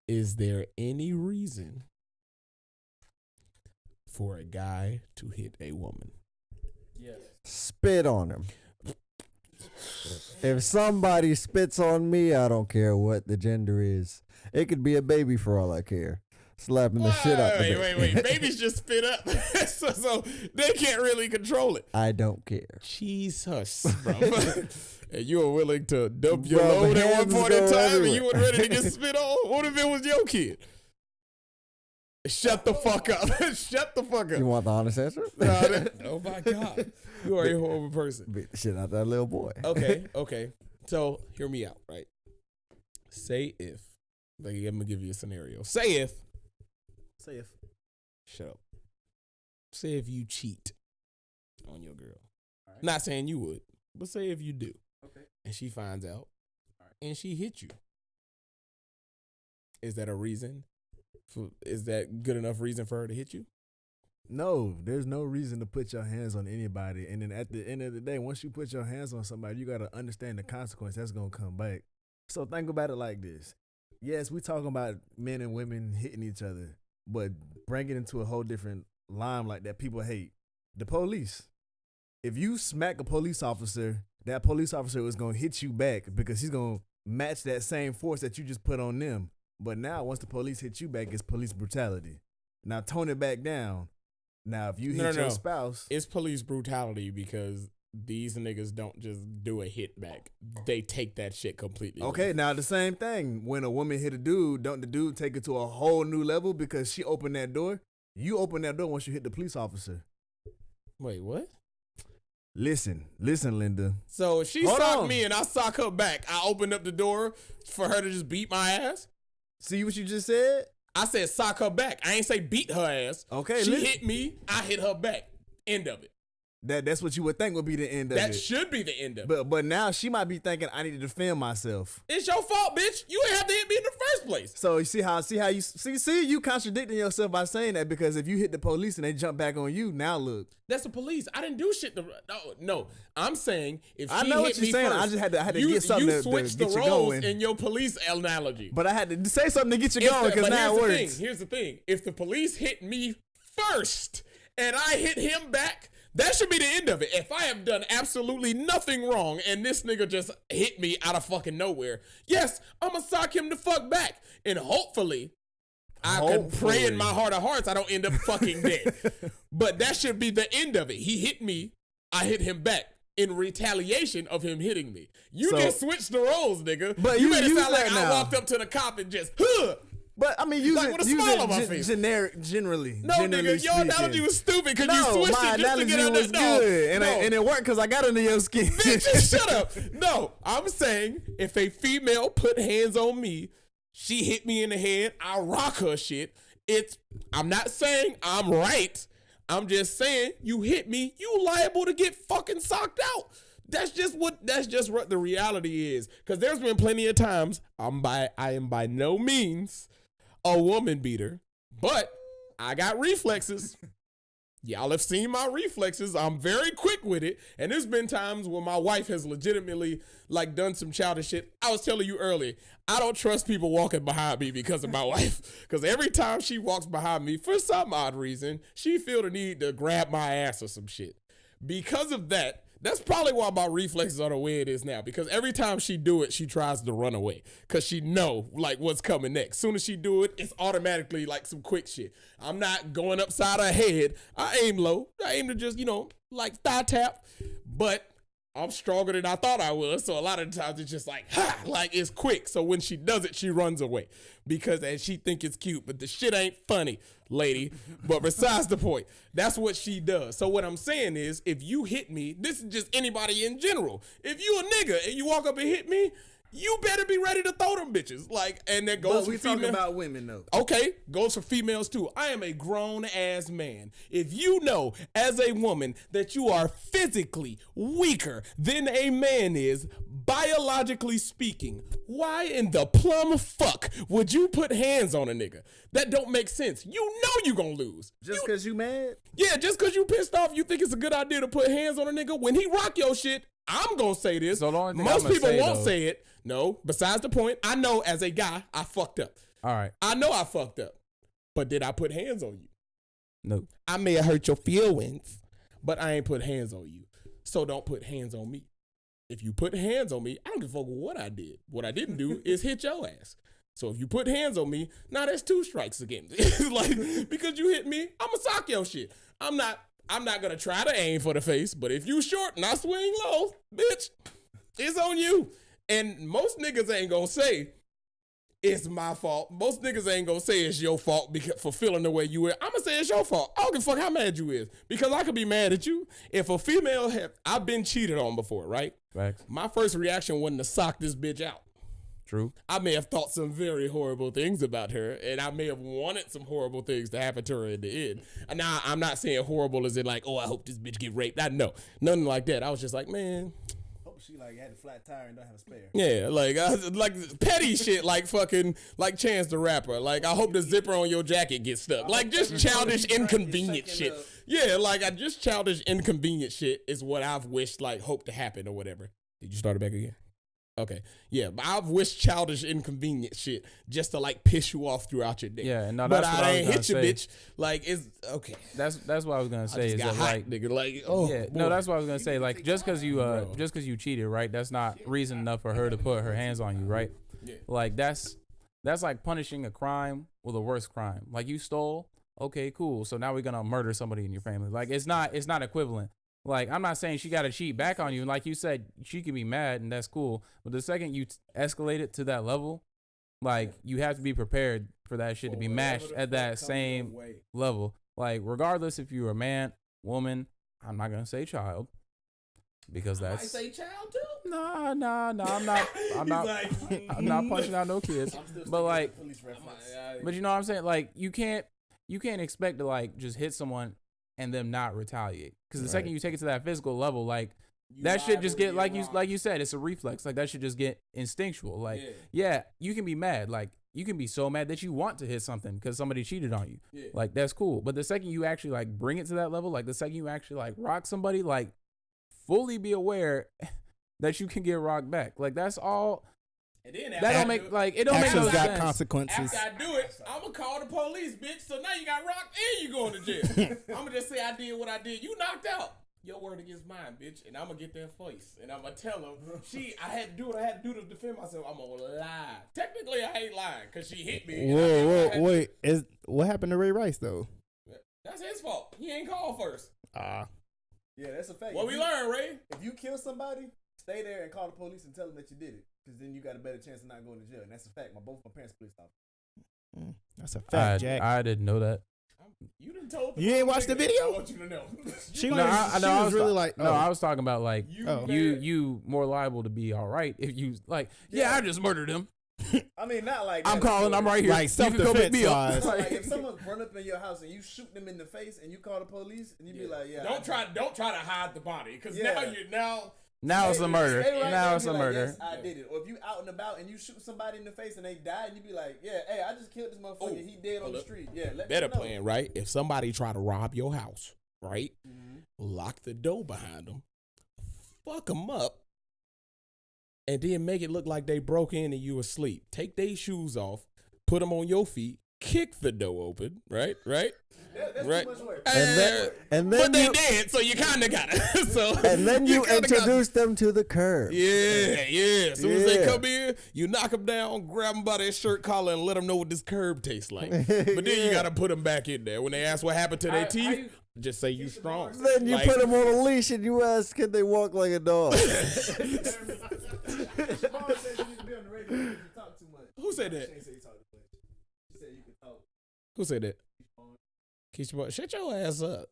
S2: Is there any reason for a guy to hit a woman?
S5: Yes.
S6: Spit on him. If somebody spits on me, I don't care what the gender is. It could be a baby for all I care. Slapping the shit out of me.
S2: Wait. Babies just spit up. so they can't really control it.
S6: I don't care.
S2: Jesus, bro. And you were willing to dump your
S6: Bro,
S2: load at one
S6: hands
S2: point in
S6: go
S2: time and
S6: everywhere.
S2: you were ready to get spit on? What if it was your kid? Shut the fuck up. Shut the fuck
S6: You
S2: up.
S6: want the honest answer?
S2: Oh my God. You are a horrible person.
S6: Beat the shit out that little boy.
S2: Okay. So hear me out, right? Say if, like, I'm gonna give you a scenario. Say if, shut up. Say if you cheat on your girl.
S5: Right.
S2: Not saying you would, but say if you do.
S5: Okay.
S2: And she finds out
S5: Right.
S2: and she hit you. Is that a reason? Is that good enough reason for her to hit you?
S3: No, there's no reason to put your hands on anybody. And then at the end of the day, once you put your hands on somebody, you got to understand the consequence that's going to come back. So think about it like this. Yes, we talking about men and women hitting each other, but bring it into a whole different limelight that people hate. The police. If you smack a police officer, that police officer is going to hit you back because he's going to match that same force that you just put on them. But now, once the police hit you back, it's police brutality. Now, tone it back down. Now, if you hit your spouse...
S2: It's police brutality because these niggas don't just do a hit back. They take that shit completely.
S3: Okay, now the same thing. When a woman hit a dude, don't the dude take it to a whole new level because she opened that door? You open that door once you hit the police officer.
S2: Wait, what?
S3: Listen, Linda.
S2: So she
S3: Hold
S2: socked
S3: on.
S2: me and I sock her back. I opened up the door for her to just beat my ass?
S3: See what you just said?
S2: I said sock her back. I ain't say beat her ass.
S3: Okay,
S2: She
S3: listen.
S2: hit me. I hit her back. End of it.
S3: That's what you would think would be the end of
S2: That
S3: it.
S2: should be the end of it.
S3: But now she might be thinking I need to defend myself.
S2: It's your fault, bitch. You ain't have to hit me in the first place.
S3: So you see how you contradicting yourself by saying that because if you hit the police and they jump back on you, now look.
S2: That's the police. I didn't do shit. No. I'm saying if she
S3: I know
S2: hit
S3: what you're
S2: me
S3: saying.
S2: first,
S3: I just had to get something
S2: you
S3: to
S2: switched
S3: get
S2: the
S3: you
S2: roles
S3: going.
S2: in your police analogy.
S3: But I had to say something to get you going because now it works.
S2: Here's the thing. If the police hit me first and I hit him back, that should be the end of it. If I have done absolutely nothing wrong and this nigga just hit me out of fucking nowhere, yes, I'm gonna sock him the fuck back. And hopefully, I can pray in my heart of hearts I don't end up fucking dead. But that should be the end of it. He hit me, I hit him back in retaliation of him hitting me. You just switched the roles, nigga.
S3: But
S2: you
S3: you
S2: made it
S3: use
S2: sound like
S3: that
S2: I
S3: now.
S2: walked up to the cop and just, huh.
S3: But I mean, use
S2: Like
S3: it,
S2: with a
S3: use
S2: smile
S3: it
S2: on my face.
S3: generally.
S2: No,
S3: generally
S2: nigga, your
S3: speaking.
S2: analogy was stupid because
S3: No,
S2: you switched
S3: my
S2: it just to
S3: analogy
S2: get under.
S3: was good, and it worked because I got under your skin.
S2: Bitch, just shut up. No, I'm saying if a female put hands on me, she hit me in the head, I rock her shit. I'm not saying I'm right. I'm just saying you hit me, you liable to get fucking socked out. That's just what the reality is. Because there's been plenty of times I am by no means a woman beater, but I got reflexes. Y'all have seen my reflexes. I'm very quick with it. And there's been times where my wife has legitimately like done some childish shit. I was telling you earlier, I don't trust people walking behind me because of my wife. Because every time she walks behind me, for some odd reason, she feel the need to grab my ass or some shit. Because of that, that's probably why my reflexes are the way it is now. Because every time she do it, she tries to run away. Because she know, like, what's coming next. Soon as she do it, it's automatically, like, some quick shit. I'm not going upside her head. I aim low. I aim to just, like, thigh tap. But I'm stronger than I thought I was. So a lot of the times it's just like, ha! Like, it's quick. So when she does it, she runs away. And she think it's cute. But the shit ain't funny, lady. But besides the point, that's what she does. So what I'm saying is, if you hit me, this is just anybody in general. If you a nigga and you walk up and hit me, you better be ready to throw them bitches. Like, and that goes
S3: But
S2: for
S3: we
S2: females.
S3: talking about women though.
S2: Okay, goes for females too. I am a grown ass man. If you know as a woman that you are physically weaker than a man is, biologically speaking, why in the plum fuck would you put hands on a nigga? That don't make sense. You know you gonna lose.
S3: Just because you mad?
S2: Yeah, just because you pissed off, you think it's a good idea to put hands on a nigga? When he rock your shit, I'm gonna say this.
S5: So the only thing
S2: Most
S5: I'ma
S2: people
S5: say,
S2: won't
S5: though-
S2: say it. No, besides the point, I know as a guy, I fucked up.
S5: All right.
S2: I know I fucked up. But did I put hands on you?
S5: No.
S2: I may have hurt your feelings, but I ain't put hands on you. So don't put hands on me. if you put hands on me, I don't give a fuck what I did. What I didn't do is hit your ass. So if you put hands on me, now that's 2 strikes again. Like, because you hit me, I'ma sock your shit. I'm not gonna try to aim for the face, but if you short and I swing low, bitch, it's on you. And most niggas ain't gonna say it's my fault. Most niggas ain't gonna say it's your fault for feeling the way you is. I'm gonna say it's your fault. I don't give a fuck how mad you is, because I could be mad at you. If a female I've been cheated on before, right?
S5: Facts.
S2: My first reaction wasn't to sock this bitch out.
S5: True.
S2: I may have thought some very horrible things about her, and I may have wanted some horrible things to happen to her in the end. And now, I'm not saying horrible as in like, oh, I hope this bitch get raped. No, nothing like that. I was just like, man.
S3: Hope she like had a flat tire and don't have a spare.
S2: Yeah, like petty shit, like fucking, like Chance the Rapper. Like, I hope the zipper on your jacket gets stuck. Like, just childish, inconvenient shit. Yeah, like, just childish, inconvenient shit is what I've wished, like, hope to happen or whatever. Did you start it back again? Okay. Yeah, but I've wished childish, inconvenient shit just to like piss you off throughout your day.
S5: Yeah, and no,
S2: but
S5: that's what
S2: I
S5: I was
S2: ain't
S5: gonna
S2: hit you,
S5: say.
S2: bitch. Like, it's okay.
S5: That's what I was gonna
S2: I
S5: say.
S2: just
S5: Is
S2: got
S5: that
S2: hot,
S5: like,
S2: nigga. Like, oh,
S5: yeah,
S2: boy.
S5: no, that's what I was gonna say. Like, just because you cheated, right? That's not reason enough for her to put her hands on you, right?
S2: Yeah.
S5: Like that's like punishing a crime with a worse crime. Like you stole, okay, cool. So now we're gonna murder somebody in your family. Like it's not equivalent. Like, I'm not saying she got to cheat back on you. Like you said, she can be mad and that's cool. But the second you escalate it to that level, like, you have to be prepared for that shit to be matched at that same level. Like, regardless if you're a man, woman, I'm not going to say child. Because that's.
S2: I say child too?
S5: Nah, I'm not. I'm not punching out no kids. But like, but you know what I'm saying? Like, you can't expect to like just hit someone and them not retaliate. Because the second you take it to that physical level, like that shit just get like you said, it's a reflex. Like that should just get instinctual. Like yeah, you can be mad. Like you can be so mad that you want to hit something because somebody cheated on you. Yeah. Like that's cool. But the second you actually like bring it to that level, like the second you actually like rock somebody, like fully be aware that you can get rocked back. Like that's all. And then that don't make like it don't make no sense.
S4: Got consequences.
S2: After I do it, I'm gonna call the police, bitch. So now you got rocked and you going to jail. I'm gonna just say I did what I did. You knocked out. Your word against mine, bitch. And I'm gonna get that voice. And I'm gonna tell him, I had to do what I had to do to defend myself. I'm gonna lie. Technically, I ain't lying because she hit me.
S4: Wait. What happened to Ray Rice though?
S2: That's his fault. He ain't called first.
S3: Yeah, that's a fact.
S2: What we learned, Ray?
S3: If you kill somebody, stay there and call the police and tell them that you did it. Because then you got a better chance of not going to jail. And that's a fact. Both my parents police officers.
S4: That's a fact, Jack.
S5: I didn't know that.
S2: You didn't told
S4: You ain't watched the video?
S2: I want you to know.
S5: I was talking about like you more liable to be all right if you like. Yeah, I just murdered him.
S3: I mean, not like
S5: I'm calling. I'm right here.
S4: Like self-defense wise.
S3: Like if someone run up in your house and you shoot them in the face and you call the police and you be like,
S2: don't try to hide the body because
S5: now it's a murder. Now it's a murder.
S3: Yes, I did it. Or if you out and about and you shoot somebody in the face and they die and you be like, yeah, hey, I just killed this motherfucker. He dead on the street. Yeah,
S2: better plan, right? If somebody try to rob your house, right? Lock the door behind them, fuck them up, and then make it look like they broke in and you asleep. Take their shoes off, put them on your feet, kick the door open, right?
S3: That's
S2: right.
S3: too much work.
S6: And then
S2: but they dead, so you kind of got it. So
S6: and then you introduce them to the curb.
S2: Yeah. As soon as they come in, you knock them down, grab them by their shirt collar, and let them know what this curb tastes like. But then you got to put them back in there. When they ask what happened to their teeth, just say you strong.
S6: Then you put them on a leash and you ask, can they walk like a dog?
S3: Mom said you need to be on the radio because you talk too much.
S2: Who said that?
S3: She said you talk too much. She said you can talk.
S2: Who said that? Keisha, shut your ass up.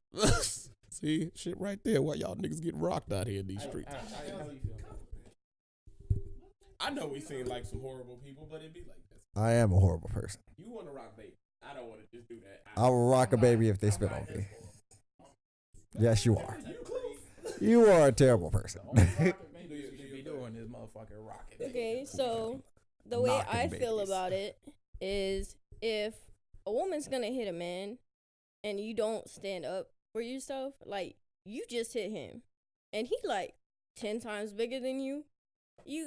S2: See, shit right there. Why y'all niggas get rocked out here in these streets? I know we seem like some horrible people, but it be like this.
S6: I am a horrible person.
S2: You want to rock baby. I don't want to just do that.
S6: I will rock a baby if they spit on me. Yes, you are. You are a terrible person.
S7: Okay, so the way I feel about it is if a woman's gonna hit a man and you don't stand up for yourself, like you just hit him and he like 10 times bigger than you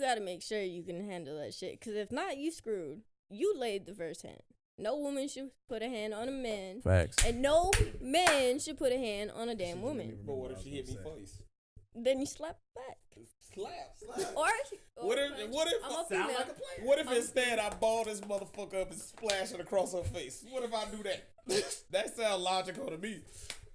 S7: gotta make sure you can handle that shit, because if not, you screwed. You laid the first hand. No woman should put a hand on a man.
S5: Facts.
S7: And no man should put a hand on a damn woman.
S2: But what if she hit me first?
S7: then you slap back.
S2: Slap.
S7: Or
S2: What if
S7: I'm a female.
S2: What if instead I ball this motherfucker up and splash it across her face? What if I do that? That sounds logical to me.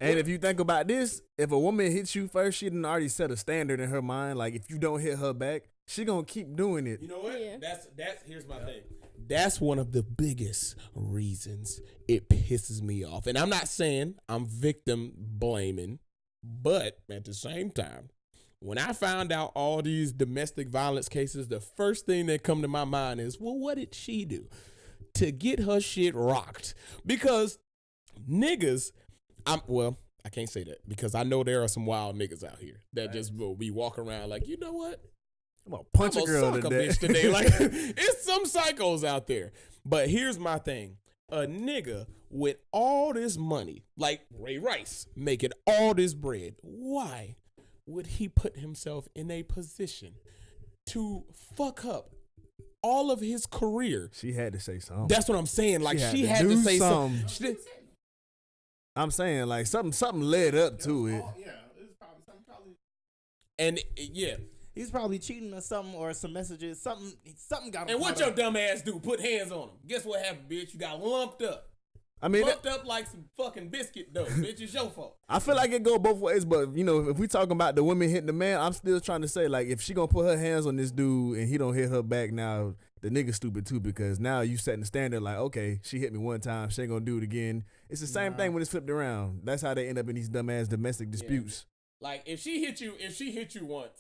S3: And if you think about this, if a woman hits you first, she done already set a standard in her mind. Like if you don't hit her back, she gonna keep doing it.
S2: You know what?
S7: Yeah.
S2: That's here's my thing. That's one of the biggest reasons it pisses me off. And I'm not saying I'm victim blaming, but at the same time, when I found out all these domestic violence cases, the first thing that come to my mind is, well, what did she do to get her shit rocked? Because niggas, I can't say that because I know there are some wild niggas out here that just will be walking around like, you know what?
S3: I'm gonna punch
S2: I'm
S3: a girl
S2: suck a
S3: today.
S2: bitch today. Like, it's some psychos out there. But here's my thing. A nigga with all this money, like Ray Rice, making all this bread, why would he put himself in a position to fuck up all of his career?
S3: She had to say something.
S2: That's what I'm saying. Like, she had
S3: do
S2: to say something. She-
S3: I'm saying like something led up to it.
S4: Yeah, it's probably.
S2: And yeah.
S4: He's probably cheating or something, or some messages. Something got him.
S2: And what
S4: caught
S2: your
S4: up.
S2: dumb ass do? Put hands on him. Guess what happened, bitch? You got lumped up.
S3: I mean,
S2: Lumped up like some fucking biscuit dough, bitch. It's your fault.
S3: I feel like it go both ways, but you know, if we talking about the women hitting the man, I'm still trying to say like if she gonna put her hands on this dude and he don't hit her back, now the nigga stupid too, because now you setting the standard like, okay, she hit me one time, she ain't gonna do it again. It's the same thing when it's flipped around. That's how they end up in these dumbass domestic disputes.
S2: Like if she hit you once,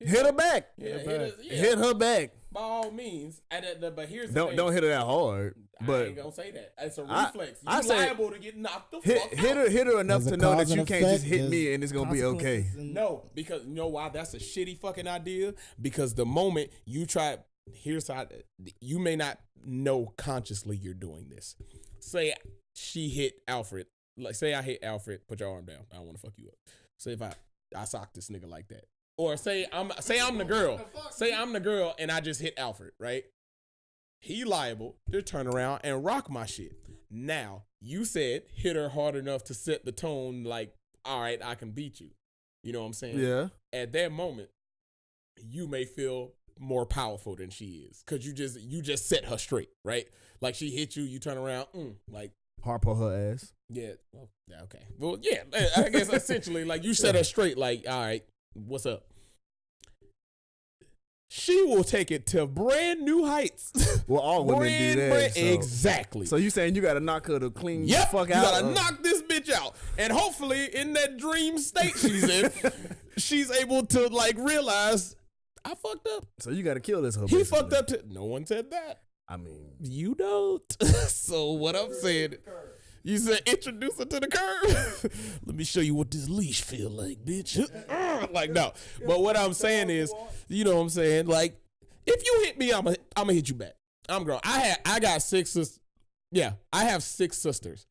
S3: Hit her back.
S2: hit
S3: Hit her back.
S2: by all means. But here's the thing.
S3: Don't hit her that hard.
S2: I
S3: But
S2: ain't gonna say that. It's a
S3: I-
S2: reflex.
S3: I
S2: You
S3: say-
S2: liable to get knocked the
S3: hit
S2: fuck
S3: hit
S2: out.
S3: her enough
S4: There's
S3: to
S4: a
S3: know
S4: cause
S3: that you
S4: and
S3: can't just
S4: effect,
S3: hit me
S4: there's
S3: and it's gonna be okay.
S4: consequences and-
S2: No, because you know why? That's a shitty fucking idea. Because the moment you try, here's how you may not know consciously you're doing this. Say she hit Alfred. Like say I hit Alfred. Put your arm down. I don't want to fuck you up. Say if I sock this nigga like that. Or say I'm the girl. Say I'm the girl and I just hit Alfred, right? He liable to turn around and rock my shit. Now, you said hit her hard enough to set the tone like, all right, I can beat you. You know what I'm saying?
S3: Yeah.
S2: At that moment, you may feel more powerful than she is. Cause you just set her straight, right? Like she hit you, you turn around, like
S3: Harpo her ass.
S2: yeah, well, yeah, okay. Well, yeah, I guess essentially, like you set her straight, like, all right, what's up? She will take it to brand new heights.
S3: Well, all women do that. So.
S2: Exactly.
S3: So you saying you gotta knock her to clean the
S2: Yep,
S3: fuck
S2: you
S3: out?
S2: gotta knock this bitch out. And hopefully in that dream state she's in, she's able to like realize, I fucked up.
S3: So you gotta kill this hoe.
S2: He
S3: basically.
S2: fucked up too. No one said that.
S3: I mean,
S2: You don't. So what I'm saying, you said introduce her to the curb. Let me show you what this leash feel like, bitch. Like no. But what I'm saying is, you know what I'm saying? Like, if you hit me, I'ma hit you back. I'm grown. I got 6 sisters. Yeah, I have 6 sisters.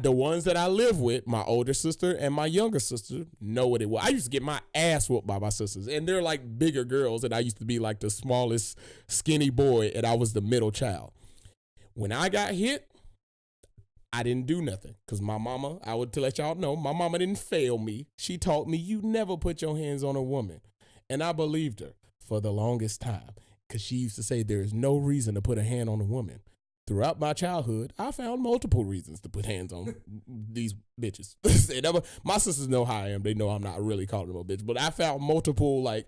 S2: The ones that I live with, my older sister and my younger sister, know what it was. I used to get my ass whooped by my sisters, and they're like bigger girls, and I used to be like the smallest skinny boy, and I was the middle child. When I got hit, I didn't do nothing because my mama, I would to let y'all know, my mama didn't fail me. She taught me you never put your hands on a woman. And I believed her for the longest time because she used to say there is no reason to put a hand on a woman. Throughout my childhood, I found multiple reasons to put hands on these bitches. And my sisters know how I am. They know I'm not really calling them a bitch. But I found multiple, like,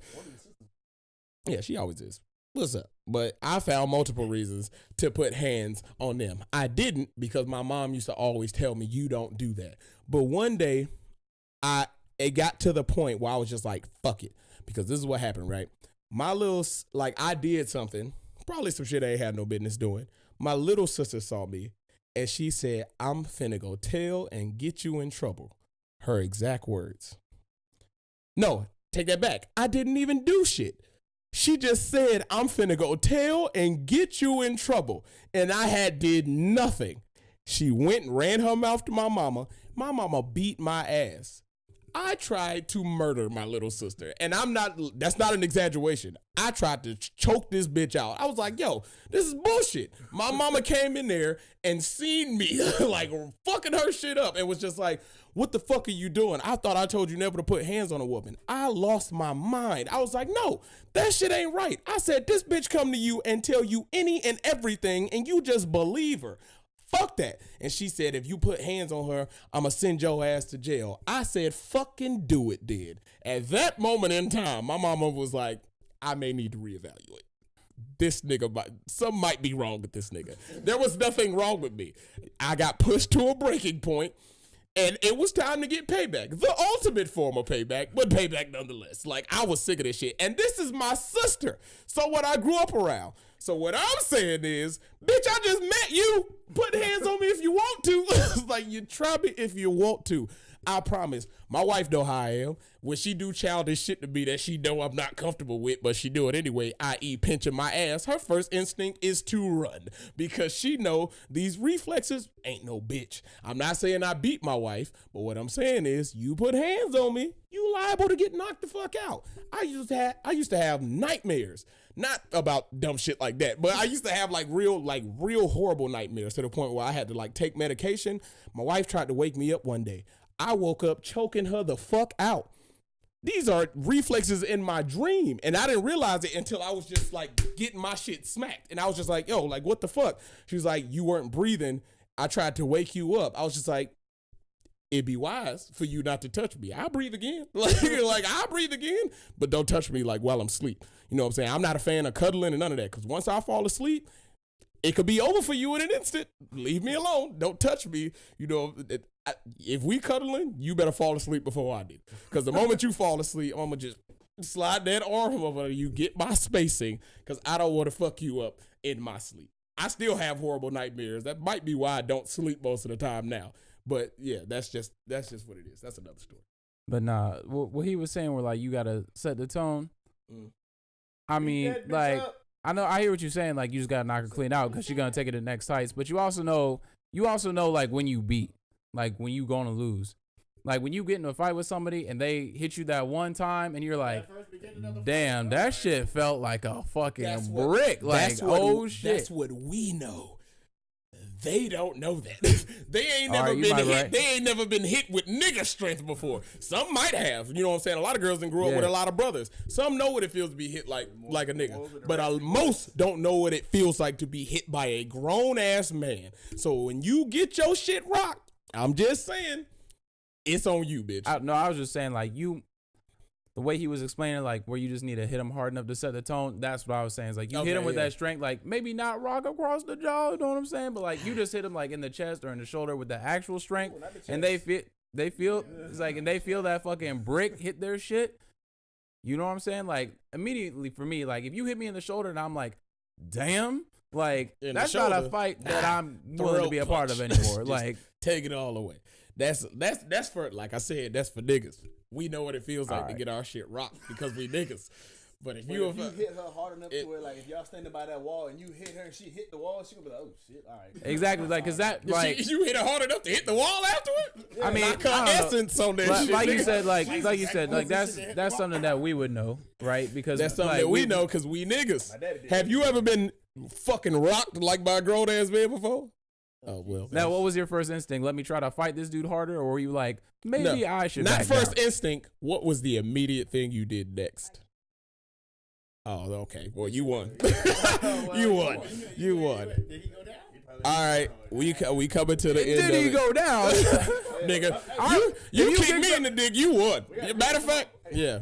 S2: yeah, she always is. What's up? But I found multiple reasons to put hands on them. I didn't because my mom used to always tell me, you don't do that. But one day, it got to the point where I was just like, fuck it. Because this is what happened, right? My little, like, I did something, probably some shit I ain't had no business doing. My little sister saw me, and she said, I'm finna go tell and get you in trouble. Her exact words. No, take that back. I didn't even do shit. She just said, I'm finna go tell and get you in trouble. And I did nothing. She went and ran her mouth to my mama. My mama beat my ass. I tried to murder my little sister. And that's not an exaggeration. I tried to choke this bitch out. I was like, yo, this is bullshit. My mama came in there and seen me like fucking her shit up and was just like, what the fuck are you doing? I thought I told you never to put hands on a woman. I lost my mind. I was like, no, that shit ain't right. I said, this bitch come to you and tell you any and everything and you just believe her. Fuck that. And she said, if you put hands on her, I'ma send your ass to jail. I said, fucking do it, dude. At that moment in time, my mama was like, I may need to reevaluate. This nigga, something might be wrong with this nigga. There was nothing wrong with me. I got pushed to a breaking point, and it was time to get payback. The ultimate form of payback, but payback nonetheless. Like, I was sick of this shit. And this is my sister. So what I grew up around. So what I'm saying is, bitch, I just met you. Put hands on me if you want to. Like, you try me if you want to. I promise. My wife know how I am. When she do childish shit to me that she know I'm not comfortable with, but she do it anyway, i.e. pinching my ass, her first instinct is to run because she know these reflexes ain't no bitch. I'm not saying I beat my wife, but what I'm saying is you put hands on me, you liable to get knocked the fuck out. I used to have nightmares. Not about dumb shit like that, but I used to have like real horrible nightmares to the point where I had to like take medication. My wife tried to wake me up one day. I woke up choking her the fuck out. These are reflexes in my dream. And I didn't realize it until I was just like getting my shit smacked. And I was just like, yo, like what the fuck? She was like, you weren't breathing. I tried to wake you up. I was just like, it'd be wise for you not to touch me. I'll breathe again. Like I'll breathe again, but don't touch me like while I'm asleep. You know what I'm saying? I'm not a fan of cuddling and none of that. Cause once I fall asleep, it could be over for you in an instant. Leave me alone. Don't touch me. You know, if we cuddling, you better fall asleep before I do. Cause the moment you fall asleep, I'm gonna just slide that arm over you, get my spacing, cause I don't want to fuck you up in my sleep. I still have horrible nightmares. That might be why I don't sleep most of the time now. But yeah, that's just what it is. That's another story.
S5: But nah, what he was saying were like you gotta set the tone. I mean, like I hear what you're saying. Like you just gotta knock her clean out because you're gonna take it to the next heights. But you also know like when you beat, like when you gonna lose. Like when you get in a fight with somebody and they hit you that one time and you're like, damn, that shit felt like a fucking brick. Like, oh shit.
S2: That's what we know. They don't know that. They ain't never been hit. Right. They ain't never been hit with nigga strength before. Some might have. You know what I'm saying? A lot of girls didn't grow up with a lot of brothers. Some know what it feels to be hit like a nigga. But most don't know what it feels like to be hit by a grown ass man. So when you get your shit rocked, I'm just saying, it's on you, bitch.
S5: I was just saying, like, the way he was explaining, like, where you just need to hit him hard enough to set the tone, that's what I was saying. It's like, you hit him with that strength, like, maybe not rock across the jaw, you know what I'm saying? But, like, you just hit him, like, in the chest or in the shoulder with the actual strength, and they feel, it's like, and they feel that fucking brick hit their shit. You know what I'm saying? Like, immediately for me, like, if you hit me in the shoulder and I'm like, damn, like, that's not a fight that I'm willing to be a part of anymore. Like,
S2: take it all away. That's for, like I said, that's for niggas. We know what it feels like to get our shit rocked because we niggas. But if you
S3: hit her hard enough to where, like, if y'all standing by that wall and you hit her and she hit the wall, she gonna be like, oh shit, all right.
S5: Exactly, like, cause that, like,
S2: you hit her hard enough to hit the wall afterward.
S5: I mean,
S2: essence on that shit.
S5: Like you said, like that's something that we would know, right? Because
S2: that's something that we know because we niggas. Have you ever been fucking rocked like by a grown ass man before? Oh well.
S5: Now, what was your first instinct? Let me try to fight this dude harder, or were you like, maybe I should?
S2: Not
S5: back
S2: first
S5: down?
S2: instinct. What was the immediate thing you did next? Oh, okay. Well, you won. You won. You won.
S3: Did he go down?
S2: All right, we coming to the end.
S5: Did he go down,
S2: nigga? You kicked me in the dick. You won. Matter of fact, yeah.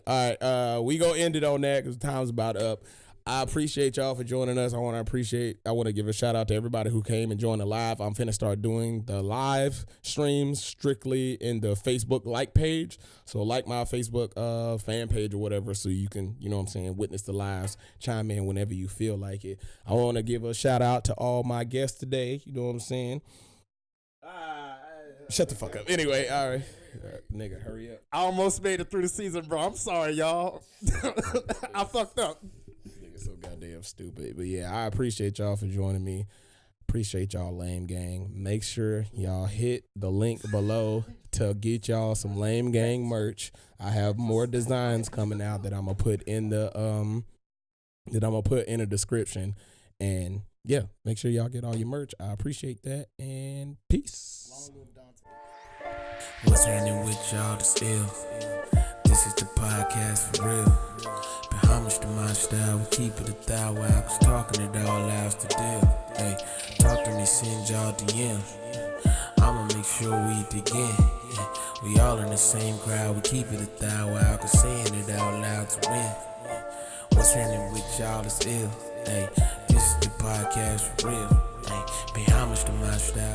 S2: All right, we gonna end it on that because time's about up. I appreciate y'all for joining us. I want to give a shout out to everybody who came and joined the live. I'm finna start doing the live streams strictly in the Facebook like page. So like my Facebook fan page or whatever so you can, you know what I'm saying, witness the lives, chime in whenever you feel like it. I want to give a shout out to all my guests today. You know what I'm saying? Shut the fuck up. Anyway, all right. Nigga, hurry up.
S4: I almost made it through the season, bro. I'm sorry, y'all. I fucked up.
S2: So goddamn stupid. But yeah, I appreciate y'all for joining me. Appreciate y'all, Lame Gang. Make sure y'all hit the link below to get y'all some Lame Gang merch. I have more designs coming out that I'm gonna put in the description. And yeah, make sure y'all get all your merch. I appreciate that, and peace.
S4: Long live Dante.
S1: What's happening with y'all that's ill? This is the podcast for real. Pay homage to my style, we keep it a ThouWow, cause talking it all out's the deal. Hey, talk to me, send y'all DM. I'ma make sure we dig in. Yeah, we all in the same crowd, we keep it a ThouWow, cause saying it out loud's a win. What's happening with y'all that's ill? Hey, this is the podcast for real. Hey, pay homage to my style.